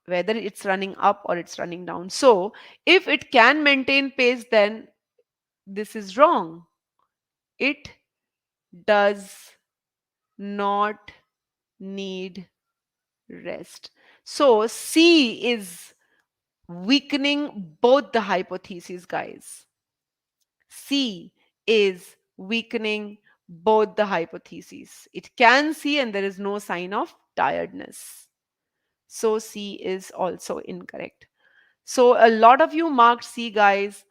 [SPEAKER 1] whether it's running up or it's running down. So if it can maintain pace, then this is wrong. It does not need rest. So C is weakening both the hypotheses, guys. C is weakening both the hypotheses. It can see and there is no sign of tiredness. So C is also incorrect. So a lot of you marked C, guys.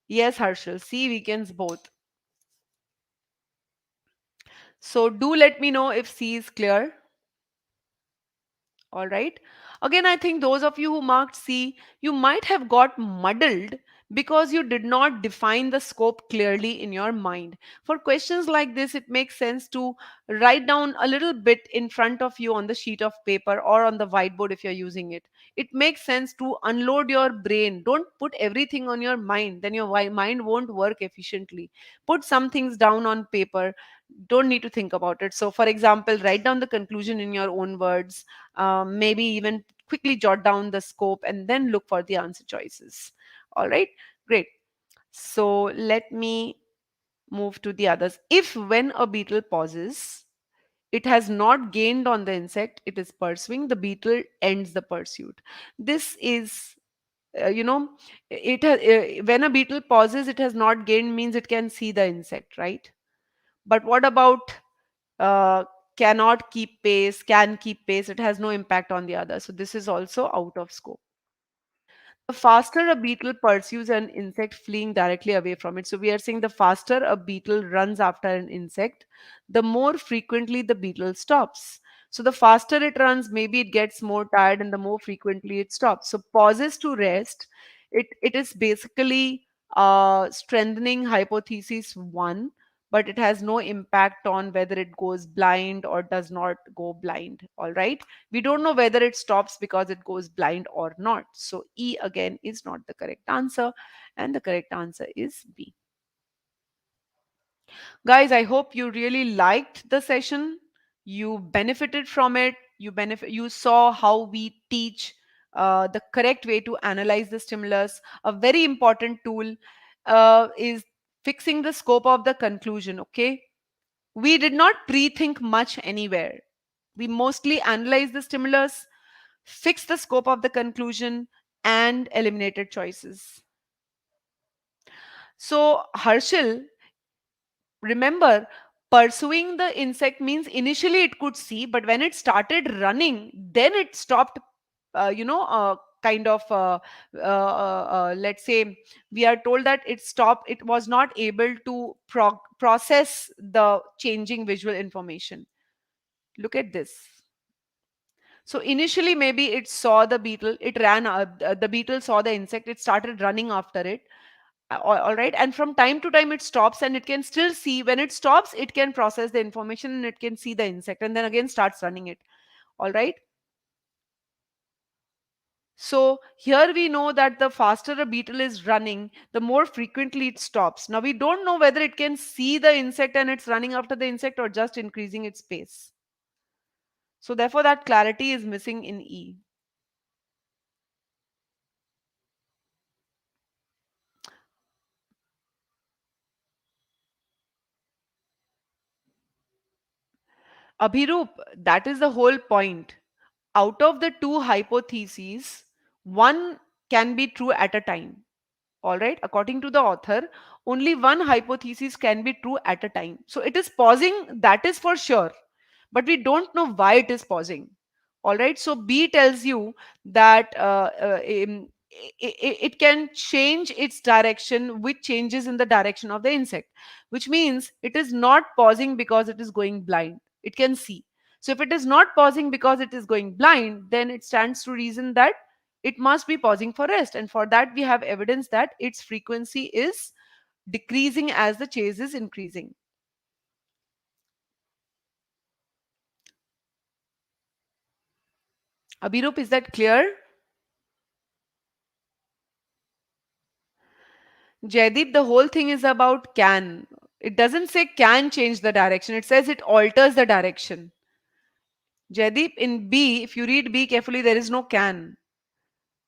[SPEAKER 1] Yes, Harshal, C weakens both. So do let me know if C is clear. All right. Again, I think those of you who marked C, you might have got muddled because you did not define the scope clearly in your mind. For questions like this, it makes sense to write down a little bit in front of you on the sheet of paper or on the whiteboard if you're using it. It makes sense to unload your brain. Don't put everything on your mind, then your mind won't work efficiently. Put some things down on paper, don't need to think about it. So for example, write down the conclusion in your own words, maybe even quickly jot down the scope and then look for the answer choices. All right, great. So let me move to the others. If when a beetle pauses, it has not gained on the insect it is pursuing, the beetle ends the pursuit. This is when a beetle pauses, it has not gained means it can see the insect, right? But what about uh, cannot keep pace, can keep pace? It has no impact on the other. So this is also out of scope. The faster a beetle pursues an insect fleeing directly away from it. So we are saying the faster a beetle runs after an insect, the more frequently the beetle stops. So the faster it runs, maybe it gets more tired, and the more frequently it stops. So pauses to rest. It is basically strengthening hypothesis one, but it has no impact on whether it goes blind or does not go blind. All right. We don't know whether it stops because it goes blind or not. So E again is not the correct answer, and the correct answer is B. Guys, I hope you really liked the session. You benefited from it. You saw how we teach the correct way to analyze the stimulus. A very important tool is fixing the scope of the conclusion. Okay, we did not pre-think much anywhere. We mostly analyzed the stimulus, fixed the scope of the conclusion, and eliminated choices. So, Harshil, remember, pursuing the insect means initially it could see, but when it started running, then it stopped, kind of, let's say, we are told that it stopped, it was not able to process the changing visual information. Look at this. So initially, maybe it saw the beetle, it ran, the beetle saw the insect, it started running after it. All right. And from time to time, it stops and it can still see. When it stops, it can process the information and it can see the insect and then again starts running it. All right. So here we know that the faster a beetle is running, the more frequently it stops. Now we don't know whether it can see the insect and it's running after the insect or just increasing its pace. So therefore, that clarity is missing in E. Abhirup, that is the whole point. Out of the two hypotheses, one can be true at a time. All right. According to the author, only one hypothesis can be true at a time. So it is pausing, that is for sure. But we don't know why it is pausing. All right. So B tells you that it can change its direction, which changes in the direction of the insect, which means it is not pausing because it is going blind. It can see. So if it is not pausing because it is going blind, then it stands to reason that it must be pausing for rest. And for that, we have evidence that its frequency is decreasing as the chase is increasing. Abhirup, is that clear? Jaideep, the whole thing is about can. It doesn't say can change the direction, it says it alters the direction. Jaideep, in B, if you read B carefully, there is no can.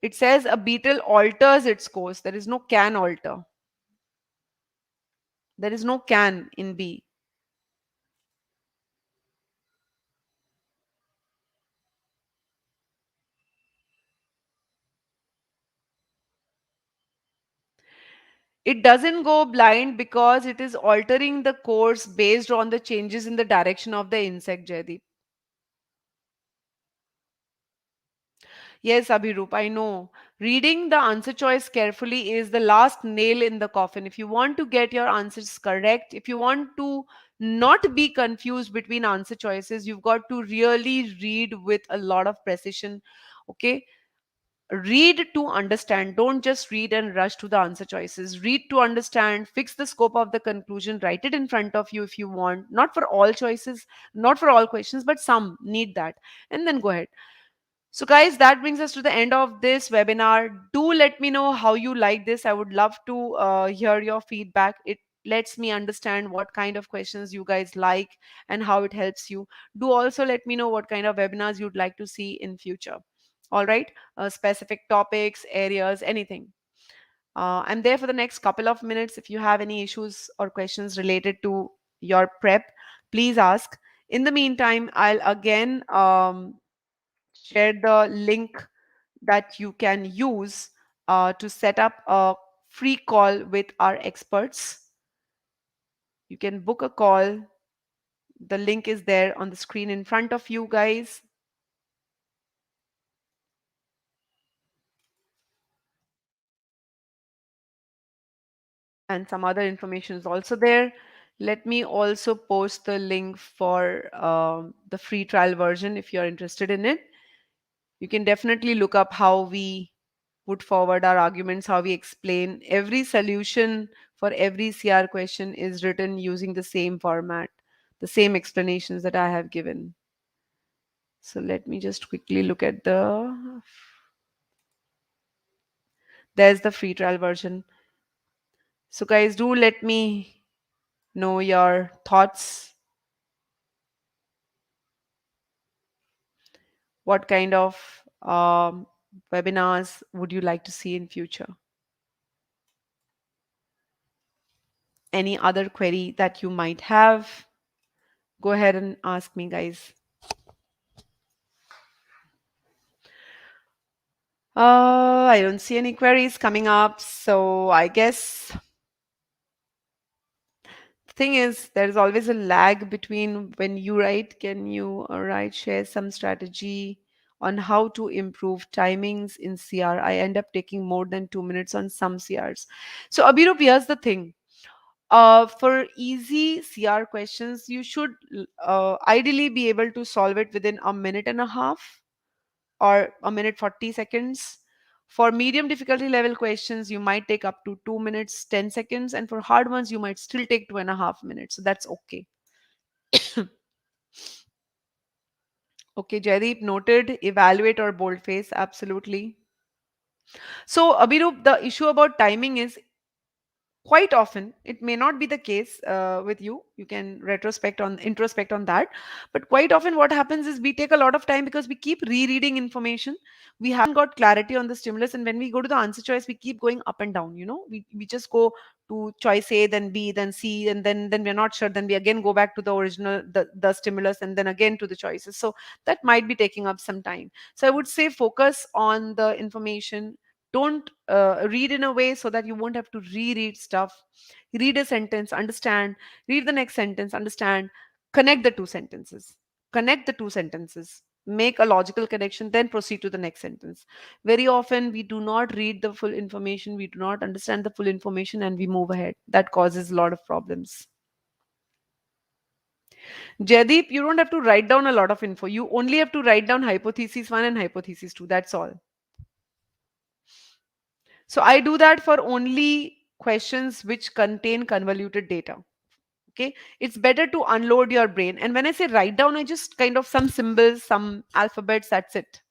[SPEAKER 1] It says a beetle alters its course. There is no can alter. There is no can in B. It doesn't go blind because it is altering the course based on the changes in the direction of the insect, Jaideep. Yes, Abhirup, I know. Reading the answer choice carefully is the last nail in the coffin. If you want to get your answers correct, if you want to not be confused between answer choices, you've got to really read with a lot of precision. Okay? Read to understand. Don't just read and rush to the answer choices. Read to understand, fix the scope of the conclusion, write it in front of you if you want. Not for all choices, not for all questions, but some need that. And then go ahead. So, guys, that brings us to the end of this webinar. Do let me know how you like this. I would love to hear your feedback. It lets me understand what kind of questions you guys like and how it helps you. Do also let me know what kind of webinars you'd like to see in future. All right, specific topics, areas, anything. I'm there for the next couple of minutes. If you have any issues or questions related to your prep, please ask. In the meantime, I'll again share the link that you can use to set up a free call with our experts. You can book a call. The link is there on the screen in front of you guys. And some other information is also there. Let me also post the link for the free trial version if you're interested in it. You can definitely look up how we put forward our arguments, how we explain. Every solution for every CR question is written using the same format, the same explanations that I have given. So let me just quickly look at there's the free trial version. So guys, do let me know your thoughts. What kind of webinars would you like to see in future? Any other query that you might have, go ahead and ask me, guys. I don't see any queries coming up, so I guess the thing is there is always a lag between when you write. Can you write, share some strategy on how to improve timings in CR? I end up taking more than 2 minutes on some CRs. So Abhirup, here's the thing. For easy CR questions, you should ideally be able to solve it within a minute and a half or a minute 40 seconds. For medium difficulty level questions, you might take up to 2 minutes 10 seconds, and for hard ones, you might still take 2.5 minutes. So that's okay. Okay, Jaideep, noted. Evaluate or boldface, absolutely. So, Abhirup, the issue about timing is quite often it may not be the case with you. You can retrospect on introspect on that, but quite often what happens is we take a lot of time because we keep rereading information. We haven't got clarity on the stimulus, and when we go to the answer choice we keep going up and down. We just go to choice A, then B, then C, and then we're not sure, then we again go back to the original, the stimulus, and then again to the choices. So that might be taking up some time. So I would say focus on the information. Don't read in a way so that you won't have to reread stuff. Read a sentence, understand. Read the next sentence, understand. Connect the two sentences. Connect the two sentences. Make a logical connection, then proceed to the next sentence. Very often, we do not read the full information, we do not understand the full information, and we move ahead. That causes a lot of problems. Jaideep, you don't have to write down a lot of info. You only have to write down hypothesis 1 and hypothesis 2. That's all. So I do that for only questions which contain convoluted data. Okay. It's better to unload your brain. And when I say write down, I just kind of some symbols, some alphabets, that's it.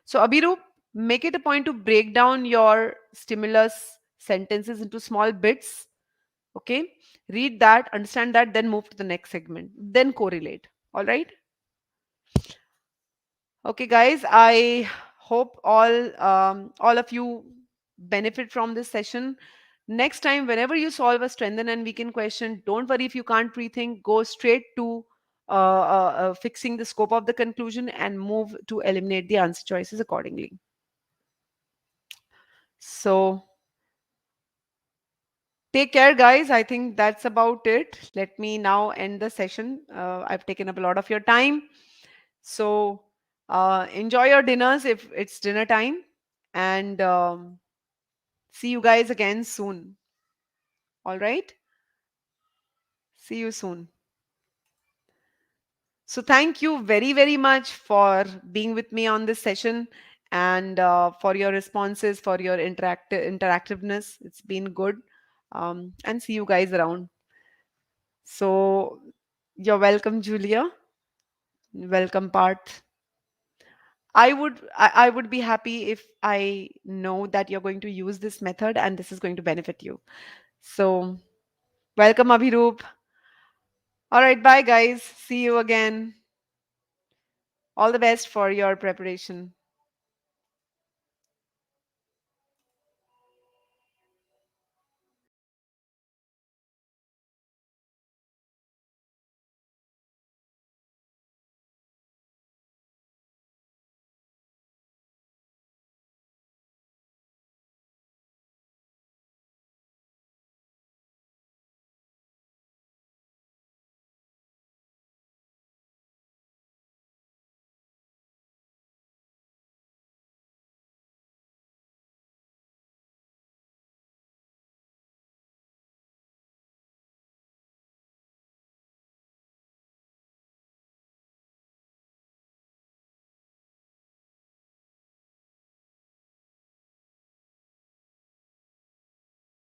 [SPEAKER 1] So Abhirup, make it a point to break down your stimulus sentences into small bits. Okay. Read that, understand that, then move to the next segment. Then correlate. All right. Okay, guys, I hope all of you benefit from this session. Next time, whenever you solve a strengthen and weaken question, don't worry if you can't pre-think. Go straight to fixing the scope of the conclusion and move to eliminate the answer choices accordingly. So take care, guys. I think that's about it. Let me now end the session. I've taken up a lot of your time. So enjoy your dinners if it's dinner time. And see you guys again soon. All right. See you soon. So thank you very, very much for being with me on this session and for your responses, for your interactiveness. It's been good. And see you guys around. So you're welcome, Julia. Welcome, Parth. I would be happy if I know that you're going to use this method and this is going to benefit you. So welcome, Abhiroop. All right, bye guys. See you again. All the best for your preparation.